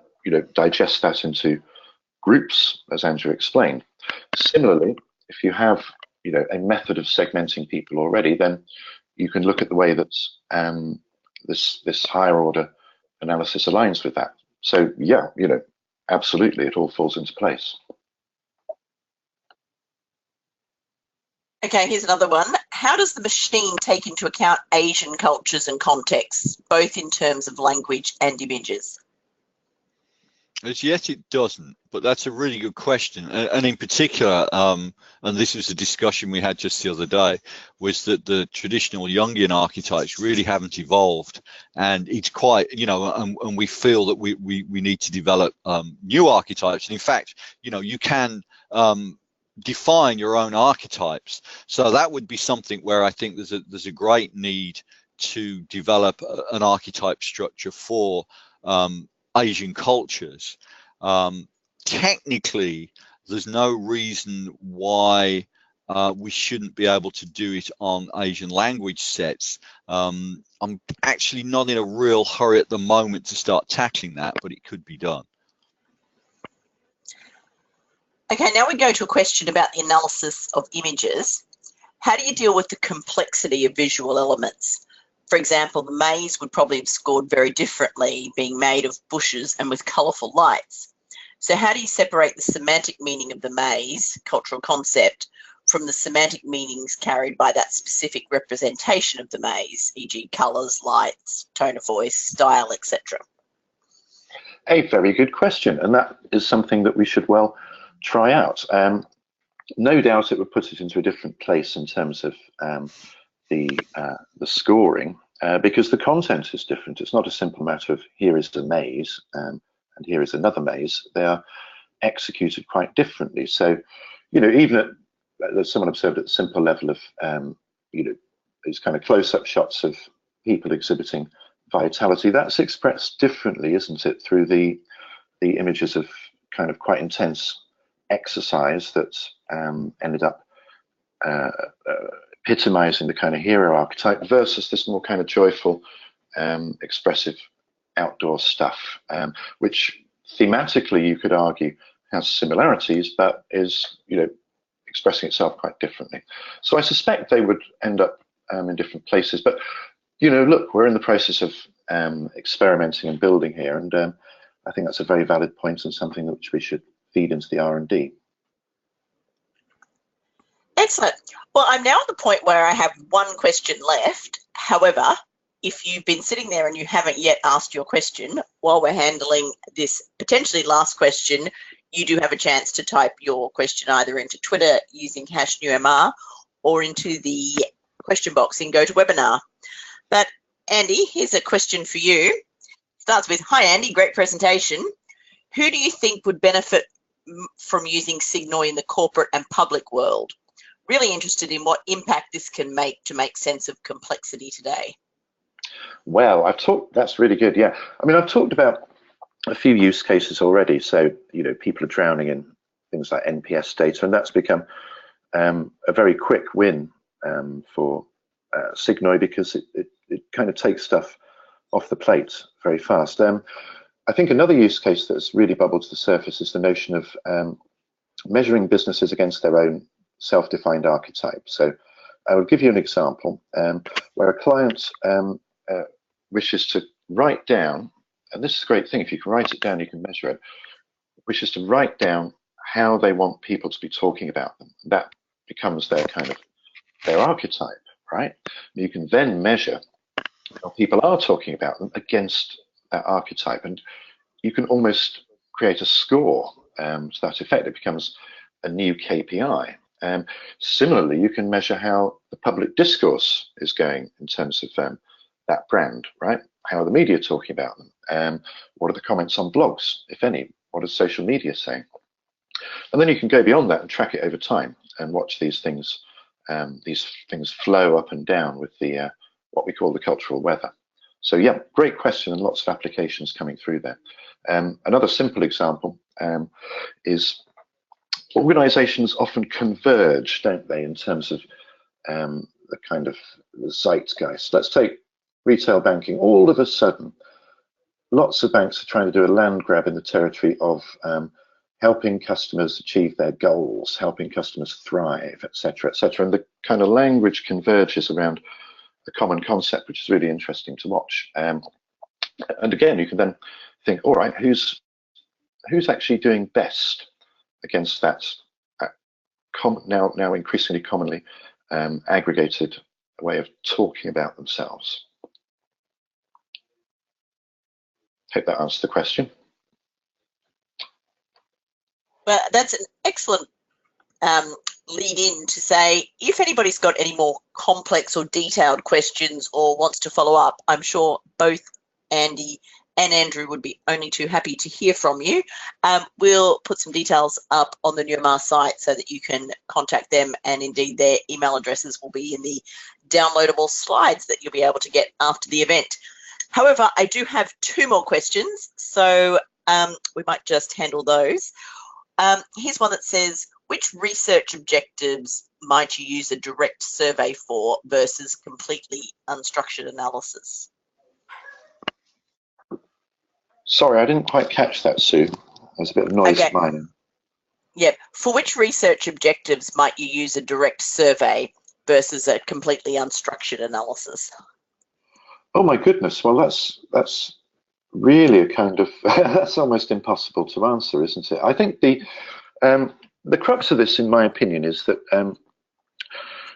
digest that into groups, as Andrew explained. Similarly, if you have, a method of segmenting people already, then you can look at the way that this higher order analysis aligns with that. So yeah, absolutely, it all falls into place. Okay, here's another one. How does the machine take into account Asian cultures and contexts, both in terms of language and images? As yet it doesn't, but that's a really good question. And in particular, and this was a discussion we had just the other day, was that the traditional Jungian archetypes really haven't evolved. And it's quite, and we feel that we need to develop new archetypes. And in fact, you can define your own archetypes. So that would be something where I think there's a great need to develop an archetype structure for Asian cultures. Technically, there's no reason why we shouldn't be able to do it on Asian language sets. I'm actually not in a real hurry at the moment to start tackling that, but it could be done. Okay, now we go to a question about the analysis of images. How do you deal with the complexity of visual elements? For example, the maze would probably have scored very differently, being made of bushes and with colourful lights. So how do you separate the semantic meaning of the maze, cultural concept, from the semantic meanings carried by that specific representation of the maze, e.g. colours, lights, tone of voice, style, etc.? A very good question, and that is something that we should well try out. No doubt it would put it into a different place in terms of the scoring, because the content is different. It's not a simple matter of here is a maze and here is another maze. They are executed quite differently. So, even as someone observed at the simple level of, these kind of close-up shots of people exhibiting vitality, that's expressed differently, isn't it, through the images of kind of quite intense exercise that ended up epitomizing the kind of hero archetype versus this more kind of joyful, expressive outdoor stuff, which thematically you could argue has similarities, but is, expressing itself quite differently. So I suspect they would end up in different places. But, look, we're in the process of experimenting and building here, and I think that's a very valid point and something which we should feed into the R&D. Excellent. Well, I'm now at the point where I have one question left. However, if you've been sitting there and you haven't yet asked your question, while we're handling this potentially last question, you do have a chance to type your question either into Twitter using #NewMR or into the question box in GoToWebinar. But Andy, here's a question for you. Starts with, hi Andy, great presentation. Who do you think would benefit from using Signoi in the corporate and public world? Really interested in what impact this can make to make sense of complexity today. Well, that's really good. Yeah. I mean, I've talked about a few use cases already. So, people are drowning in things like NPS data, and that's become a very quick win for Signoi because it kind of takes stuff off the plate very fast. I think another use case that's really bubbled to the surface is the notion of measuring businesses against their own self-defined archetype. So I will give you an example where a client wishes to write down, and this is a great thing, if you can write it down, you can measure it, wishes to write down how they want people to be talking about them. That becomes their archetype, right? You can then measure how people are talking about them against that archetype, and you can almost create a score to that effect. It becomes a new KPI. Similarly, you can measure how the public discourse is going in terms of that brand, right? How are the media talking about them? What are the comments on blogs, if any? What is social media saying? And then you can go beyond that and track it over time and watch these things flow up and down with the what we call the cultural weather. So yeah, great question and lots of applications coming through there. Another simple example is organizations often converge, don't they, in terms of the kind of zeitgeist. Let's take retail banking. All of a sudden, lots of banks are trying to do a land grab in the territory of helping customers achieve their goals, helping customers thrive, etc., etc. And the kind of language converges around a common concept, which is really interesting to watch. And again, you can then think, all right, who's actually doing best against that now increasingly commonly aggregated way of talking about themselves? Hope that answers the question. Well, that's an excellent lead in to say, if anybody's got any more complex or detailed questions or wants to follow up, I'm sure both Andy and Andrew would be only too happy to hear from you. We'll put some details up on the NewMR site so that you can contact them, and indeed their email addresses will be in the downloadable slides that you'll be able to get after the event. However, I do have two more questions, so we might just handle those. Here's one that says, which research objectives might you use a direct survey for versus completely unstructured analysis? Sorry, I didn't quite catch that, Sue. There's a bit of noise at mine. Yep. For which research objectives might you use a direct survey versus a completely unstructured analysis? Oh my goodness. Well, that's really a kind of that's almost impossible to answer, isn't it? I think the crux of this, in my opinion, is that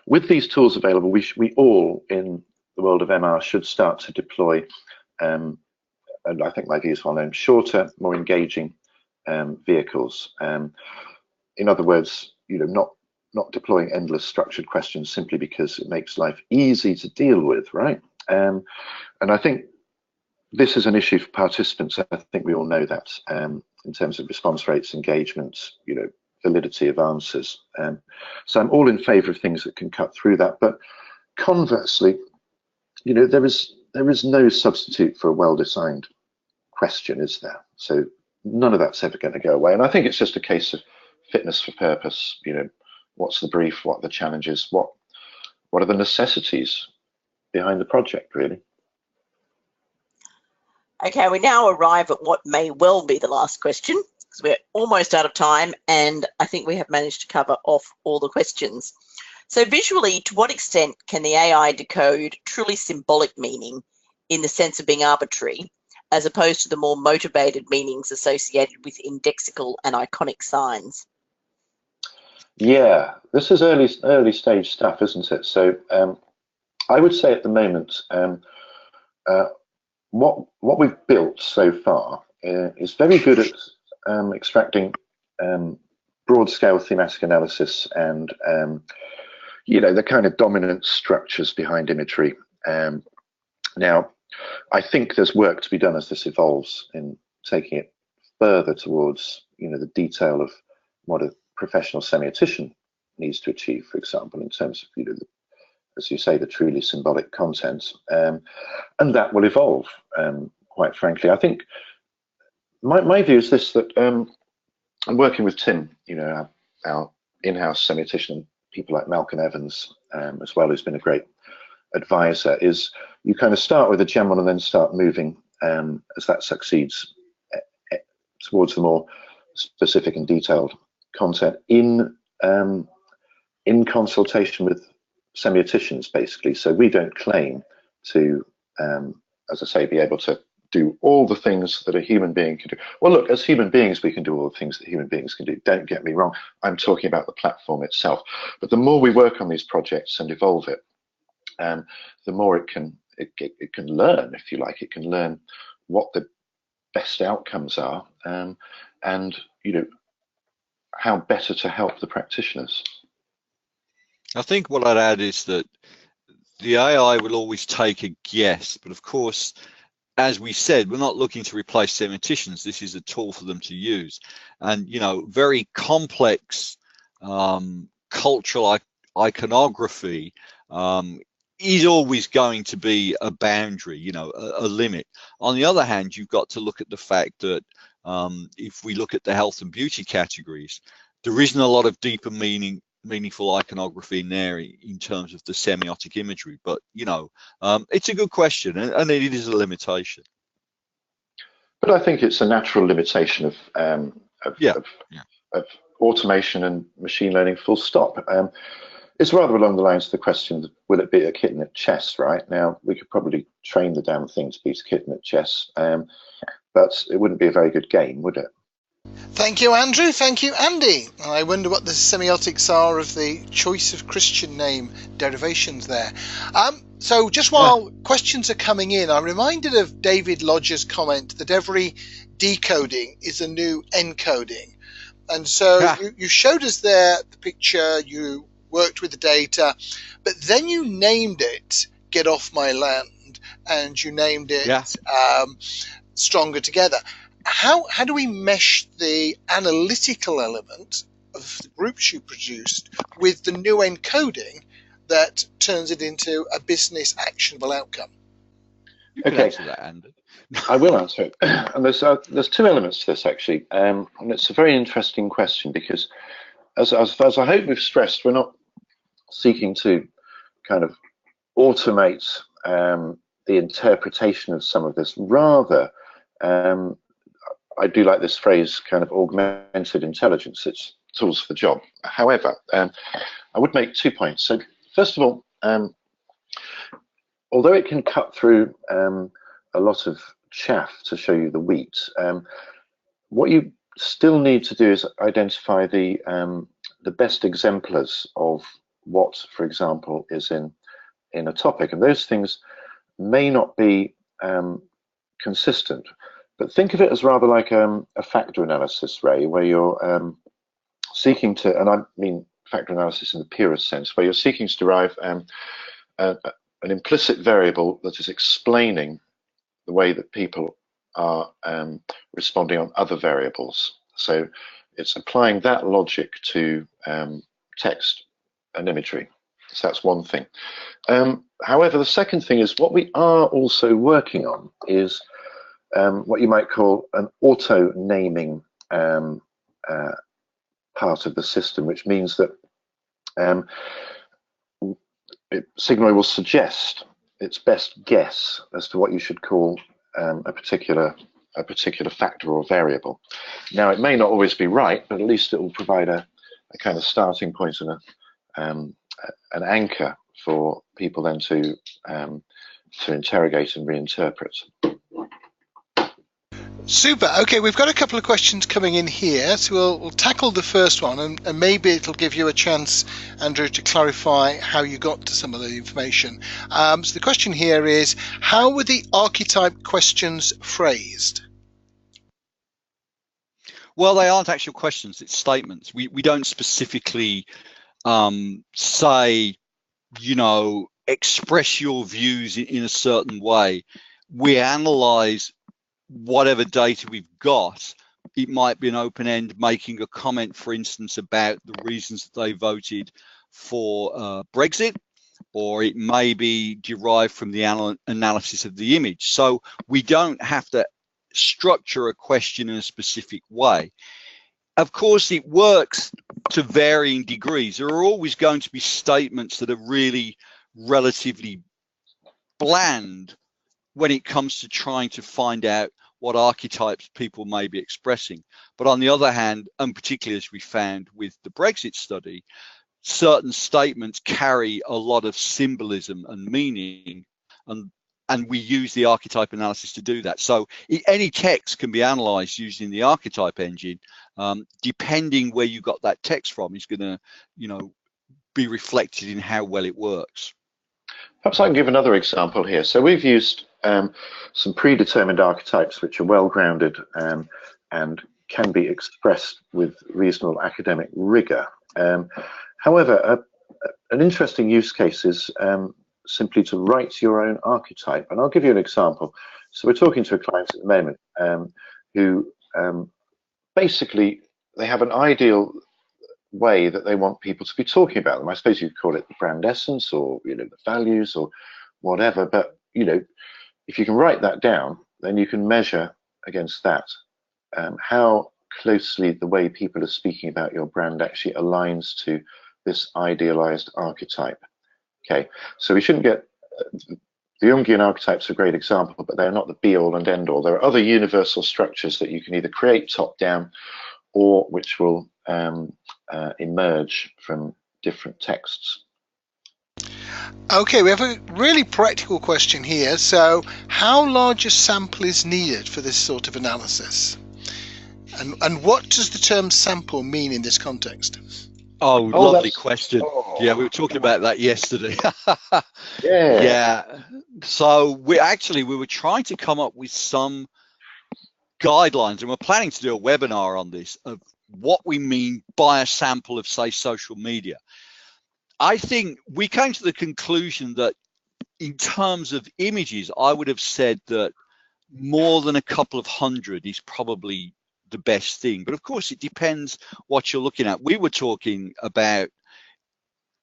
with these tools available, we all in the world of MR should start to deploy, and I think my view is well known, shorter, more engaging vehicles. In other words, not deploying endless structured questions simply because it makes life easy to deal with, right? And I think this is an issue for participants. I think we all know that in terms of response rates, engagement, validity of answers. So I'm all in favour of things that can cut through that. But conversely, there is no substitute for a well-designed question, is there? So none of that's ever going to go away. And I think it's just a case of fitness for purpose. What's the brief? What are the challenges? What are the necessities behind the project, really? Okay, we now arrive at what may well be the last question, because we're almost out of time, and I think we have managed to cover off all the questions. So visually, to what extent can the AI decode truly symbolic meaning in the sense of being arbitrary, as opposed to the more motivated meanings associated with indexical and iconic signs? Yeah, this is early stage stuff, isn't it? So I would say at the moment, what we've built so far is very good at extracting broad-scale thematic analysis and the kind of dominant structures behind imagery. Now, I think there's work to be done as this evolves in taking it further towards the detail of what a professional semiotician needs to achieve, for example, in terms of as you say, the truly symbolic content, and that will evolve. Quite frankly, I think my view is this: that I'm working with Tim, our in-house semiotician, people like Malcolm Evans as well, who's been a great advisor. Is you kind of start with a gem and then start moving as that succeeds towards the more specific and detailed content in consultation with semioticians, basically. So we don't claim to, as I say, be able to do all the things that a human being can do. Well, look, as human beings, we can do all the things that human beings can do. Don't get me wrong. I'm talking about the platform itself. But the more we work on these projects and evolve it, the more it can learn, if you like. It can learn what the best outcomes are, and how better to help the practitioners. I think what I'd add is that the AI will always take a guess, but of course, as we said, we're not looking to replace semioticians. This is a tool for them to use, and very complex cultural iconography is always going to be a boundary, a limit. On the other hand, you've got to look at the fact that if we look at the health and beauty categories, there isn't a lot of deeper meaningful iconography in there in terms of the semiotic imagery. But it's a good question, and it is a limitation. But I think it's a natural limitation of automation and machine learning, full stop. It's rather along the lines of the question, will it beat a kitten at chess, right? Now, we could probably train the damn thing to beat a kitten at chess, but it wouldn't be a very good game, would it? Thank you, Andrew. Thank you, Andy. I wonder what the semiotics are of the choice of Christian name derivations there. So just while questions are coming in, I'm reminded of David Lodger's comment that every decoding is a new encoding. And so you showed us there the picture, you worked with the data, but then you named it Get Off My Land, and you named it Stronger Together. How do we mesh the analytical element of the groups you produced with the new encoding that turns it into a business actionable outcome? You can answer that, Andy. I will answer it. And there's two elements to this, actually. And it's a very interesting question because, as I hope we've stressed, we're not seeking to kind of automate the interpretation of some of this. Rather, I do like this phrase, kind of augmented intelligence. It's tools for the job. However, I would make 2 points. So first of all, although it can cut through a lot of chaff to show you the wheat, what you still need to do is identify the best exemplars of what, for example, is in a topic, and those things may not be consistent. But think of it as rather like a factor analysis, Ray, where you're seeking to, and I mean factor analysis in the purest sense, where you're seeking to derive an implicit variable that is explaining the way that people are responding on other variables. So it's applying that logic to text and imagery. So that's one thing. However, the second thing is what we are also working on is what you might call an auto-naming part of the system, which means that Signoi will suggest its best guess as to what you should call a particular factor or variable. Now, it may not always be right, but at least it will provide a kind of starting point and an anchor for people then to interrogate and reinterpret. Super. Okay, we've got a couple of questions coming in here, so we'll tackle the first one, and maybe it'll give you a chance, Andrew, to clarify how you got to some of the information. So the question here is, how were the archetype questions phrased? Well, they aren't actual questions, it's statements. We don't specifically say, you know, express your views in a certain way. We analyze whatever data we've got. It might be an open end making a comment, for instance, about the reasons that they voted for Brexit, or it may be derived from the analysis of the image. So we don't have to structure a question in a specific way. Of course, it works to varying degrees. There are always going to be statements that are really relatively bland when it comes to trying to find out what archetypes people may be expressing. But on the other hand, and particularly as we found with the Brexit study, certain statements carry a lot of symbolism and meaning, and we use the archetype analysis to do that. So any text can be analyzed using the archetype engine. Depending where you got that text from is going to, you know, be reflected in how well it works. Perhaps I can give another example here. So we've used some predetermined archetypes which are well grounded and can be expressed with reasonable academic rigor. However, an interesting use case is simply to write your own archetype. And I'll give you an example. So we're talking to a client at the moment who basically they have an ideal way that they want people to be talking about them. I suppose you'd call it the brand essence, or, you know, the values or whatever. But, you know, if you can write that down, then you can measure against that how closely the way people are speaking about your brand actually aligns to this idealized archetype. Okay, so we shouldn't get the Jungian archetypes are a great example, but they're not the be all and end all. There are other universal structures that you can either create top down or which will emerge from different texts. Okay, we have a really practical question here. So how large a sample is needed for this sort of analysis? And what does the term sample mean in this context? Oh, lovely question. Yeah, we were talking about that yesterday. Yeah. So we were trying to come up with some guidelines, and we're planning to do a webinar on this, of what we mean by a sample of, say, social media. I think we came to the conclusion that in terms of images, I would have said that more than a couple of hundred is probably the best thing. But of course, it depends what you're looking at. We were talking about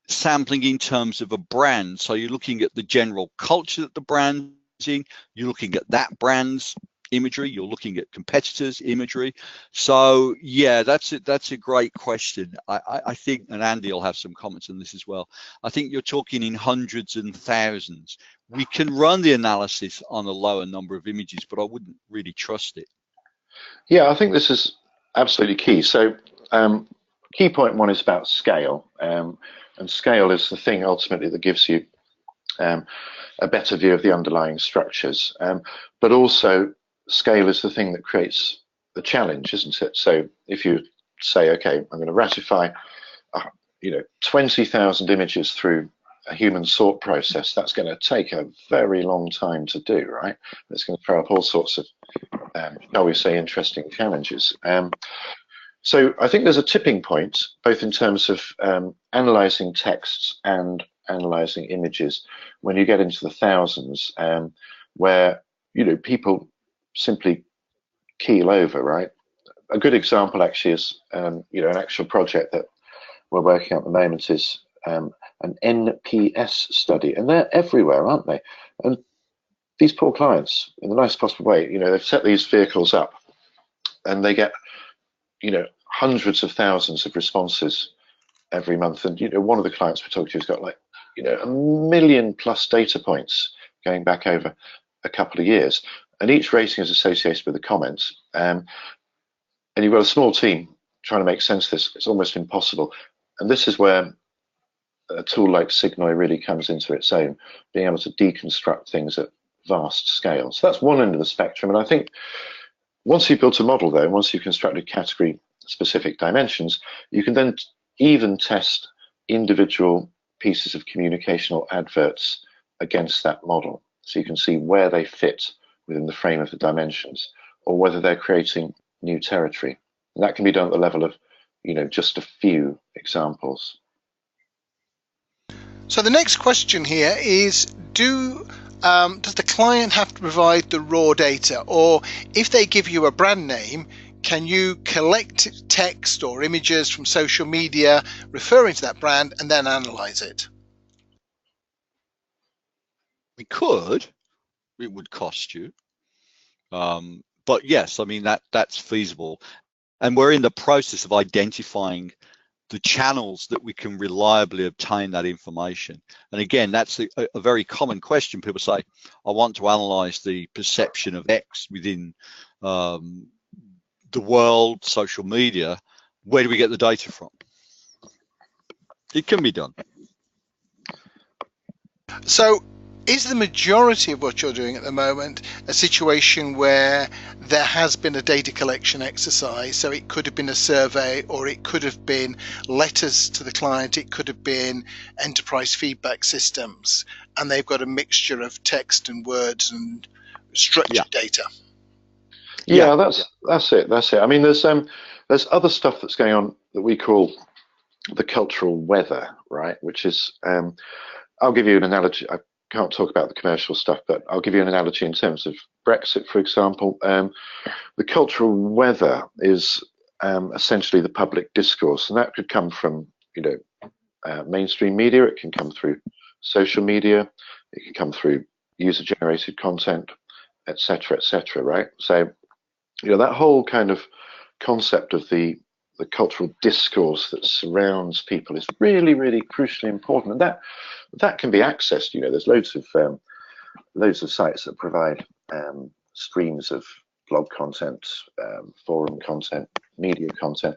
sampling in terms of a brand. So you're looking at the general culture that the brand's in, you're looking at that brand's imagery, you're looking at competitors' imagery. So yeah, that's a great question. I think, and Andy will have some comments on this as well, I think you're talking in hundreds and thousands. We can run the analysis on a lower number of images, but I wouldn't really trust it. Yeah, I think this is absolutely key. So key point one is about scale, and scale is the thing ultimately that gives you a better view of the underlying structures, but also scale is the thing that creates the challenge, isn't it? So if you say, okay, I'm going to ratify 20,000 images through a human sort process, that's going to take a very long time to do, right? It's going to throw up all sorts of shall we say, interesting challenges. So I think there's a tipping point, both in terms of analyzing texts and analyzing images, when you get into the thousands, where people simply keel over, right? A good example actually is an actual project that we're working on at the moment is an NPS study, and they're everywhere, aren't they? And these poor clients, in the nicest possible way, they've set these vehicles up and they get, hundreds of thousands of responses every month. And, one of the clients we're talking to has got like, 1 million plus data points going back over a couple of years. And each rating is associated with a comment. And you've got a small team trying to make sense of this. It's almost impossible. And this is where a tool like Signoi really comes into its own, being able to deconstruct things at vast scale. So that's one end of the spectrum. And I think Once you've built a model, though, once you've constructed category-specific dimensions, you can then even test individual pieces of communication or adverts against that model. So you can see where they fit within the frame of the dimensions, or whether they're creating new territory. And that can be done at the level of, just a few examples. So the next question here is, does the client have to provide the raw data, or if they give you a brand name, can you collect text or images from social media referring to that brand and then analyze it? We could. It would cost you. But yes, I mean, that's feasible. And we're in the process of identifying the channels that we can reliably obtain that information. And again, that's a very common question. People say, I want to analyze the perception of X within the world, social media. Where do we get the data from? It can be done. So is the majority of what you're doing at the moment a situation where there has been a data collection exercise? So it could have been a survey, or it could have been letters to the client, it could have been enterprise feedback systems, and they've got a mixture of text and words and structured data. Yeah, that's it. I mean, there's other stuff that's going on that we call the cultural weather, right? Which is, I'll give you an analogy. I can't talk about the commercial stuff, but I'll give you an analogy in terms of Brexit, for example. The cultural weather is essentially the public discourse, and that could come from, mainstream media. It can come through social media. It can come through user-generated content, etc., right? So, that whole kind of concept of the cultural discourse that surrounds people is really, really crucially important, and that can be accessed. There's loads of sites that provide streams of blog content, forum content, media content.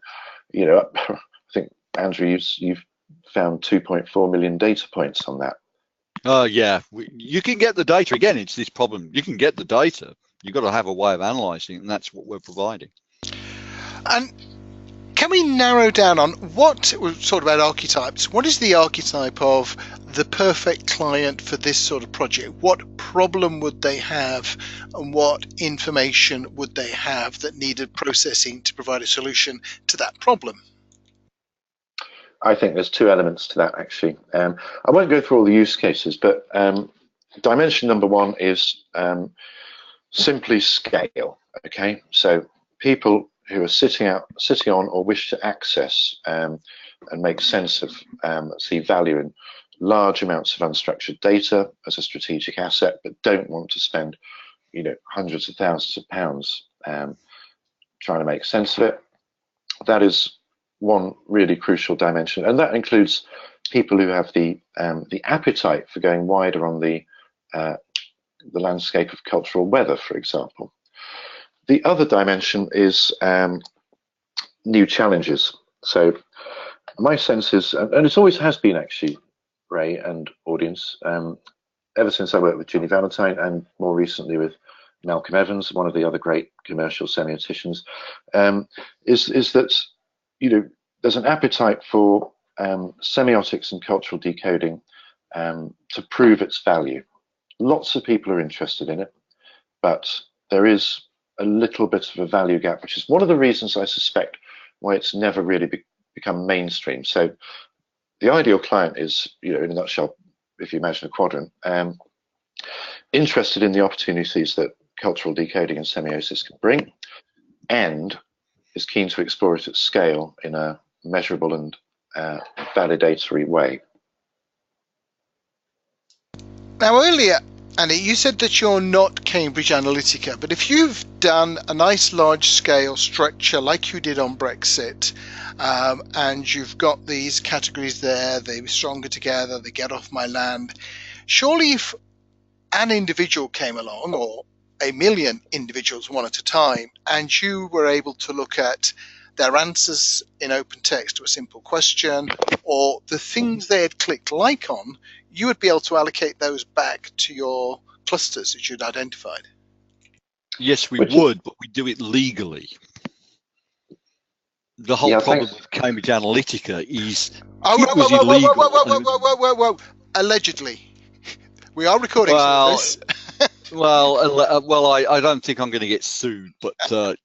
I think, Andrew, you've found 2.4 million data points on that. Yeah, you can get the data. Again, it's this problem. You can get the data. You've got to have a way of analysing it, and that's what we're providing. And can we narrow down on what we've talked about archetypes? What is the archetype of the perfect client for this sort of project? What problem would they have, and what information would they have that needed processing to provide a solution to that problem? I think there's two elements to that, actually. I won't go through all the use cases, but dimension number one is simply scale. Okay, so people who are sitting on or wish to access and make sense of, see value in large amounts of unstructured data as a strategic asset, but don't want to spend, hundreds of thousands of pounds trying to make sense of it. That is one really crucial dimension, and that includes people who have the appetite for going wider on the landscape of cultural weather, for example. The other dimension is new challenges. So my sense is, and it always has been actually, Ray and audience, ever since I worked with Ginny Valentine and more recently with Malcolm Evans, one of the other great commercial semioticians, is that there's an appetite for semiotics and cultural decoding to prove its value. Lots of people are interested in it, but there is a little bit of a value gap, which is one of the reasons I suspect why it's never really become mainstream. So the ideal client is, in a nutshell, if you imagine a quadrant, interested in the opportunities that cultural decoding and semiosis can bring, and is keen to explore it at scale in a measurable and validatory way. Now, earlier, Andy, you said that you're not Cambridge Analytica, but if you've done a nice large-scale structure like you did on Brexit, and you've got these categories there, they're stronger together, they get off my land, surely if an individual came along, or a million individuals one at a time, and you were able to look at their answers in open text to a simple question, or the things they had clicked like on, you would be able to allocate those back to your clusters that you'd identified. Yes, we Which would, but we do it legally. The whole problem with Cambridge Analytica is it was illegal. Whoa. Allegedly. We are recording some of this. Well, I don't think I'm going to get sued, but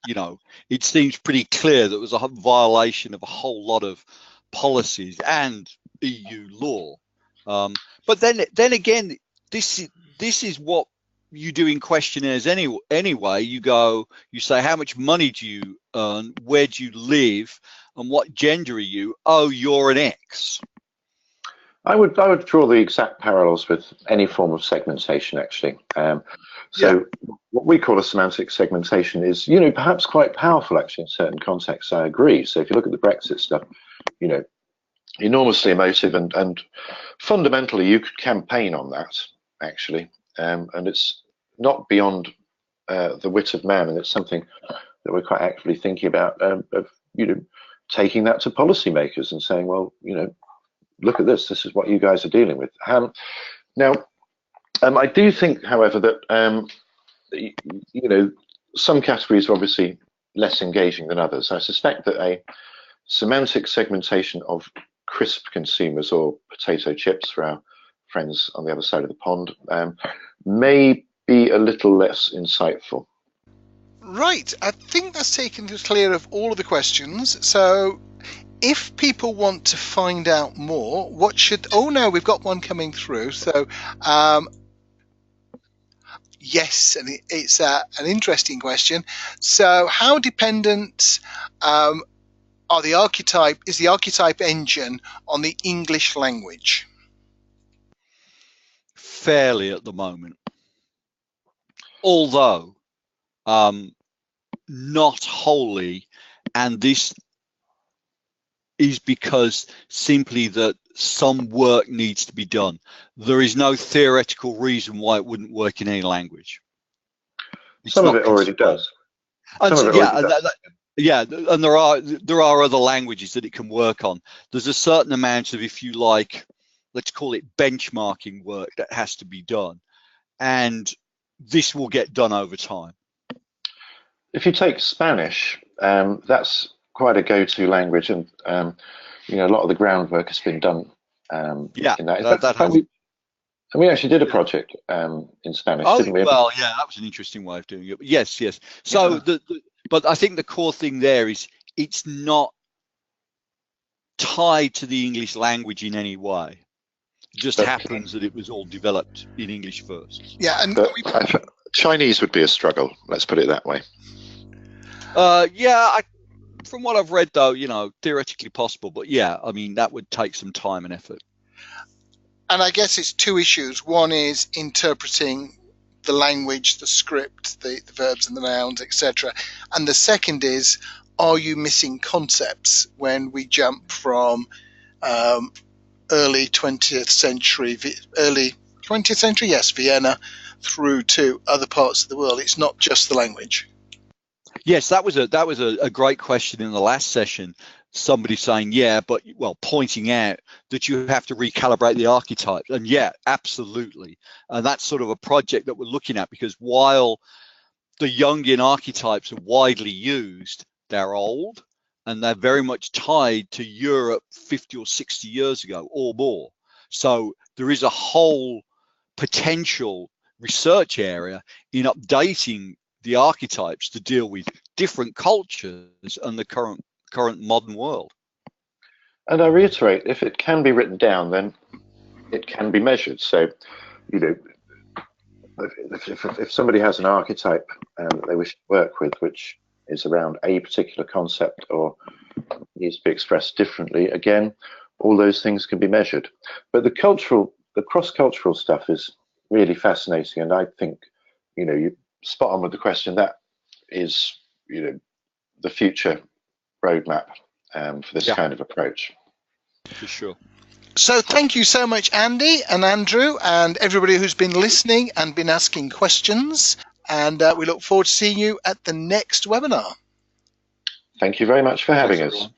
you know, it seems pretty clear that it was a violation of a whole lot of policies and EU law. But then again, this is what you do in questionnaires anyway. You say, how much money do you earn, where do you live, and what gender are you? Oh, you're an X. I would draw the exact parallels with any form of segmentation, actually. What we call a semantic segmentation is, you know, perhaps quite powerful, actually, in certain contexts. I agree. So if you look at the Brexit stuff, you know, enormously emotive, and fundamentally you could campaign on that, actually, and it's not beyond the wit of man, and it's something that we're quite actively thinking about, of, you know, taking that to policymakers and saying, well, you know, look at this. This is what you guys are dealing with. Now, I do think, however, that you know, some categories are obviously less engaging than others. I suspect that a semantic segmentation of crisp consumers, or potato chips for our friends on the other side of the pond, may be a little less insightful. Right. I think that's taken us clear of all of the questions. So if people want to find out more, what should... Oh, no, we've got one coming through. So, yes, and it's an interesting question. So how dependent is the archetype engine on the English language? Fairly at the moment. Although, not wholly, and this is because simply that some work needs to be done. There is no theoretical reason why it wouldn't work in any language. Some of it already does. Yeah, and there are other languages that it can work on. There's a certain amount of, if you like, let's call it benchmarking work that has to be done, and this will get done over time. If you take Spanish, that's quite a go-to language, and you know, a lot of the groundwork has been done in that. We actually did a project in Spanish, didn't we? Well, yeah, that was an interesting way of doing it. But yes. So, but I think the core thing there is it's not tied to the English language in any way. It just happens that it was all developed in English first. Yeah, and Chinese would be a struggle. Let's put it that way. From what I've read, though, you know, theoretically possible, but yeah, I mean, that would take some time and effort. And I guess it's two issues. One is interpreting the language, the script, the verbs and the nouns, etc. And the second is, are you missing concepts when we jump from early 20th century, yes, Vienna, through to other parts of the world? It's not just the language. Yes, that was a great question in the last session. Somebody saying, pointing out that you have to recalibrate the archetypes. And yeah, absolutely. And that's sort of a project that we're looking at, because while the Jungian archetypes are widely used, they're old and they're very much tied to Europe 50 or 60 years ago or more. So there is a whole potential research area in updating the archetypes to deal with different cultures and the current modern world. And I reiterate, if it can be written down, then it can be measured. So, you know, if somebody has an archetype that they wish to work with, which is around a particular concept or needs to be expressed differently, again, all those things can be measured. But the cross-cultural stuff is really fascinating, and I think, you know, you spot on with the question. That is, you know, the future roadmap for this kind of approach. For sure. So thank you so much, Andy and Andrew, and everybody who's been listening and been asking questions. And we look forward to seeing you at the next webinar. Thank you very much for having us.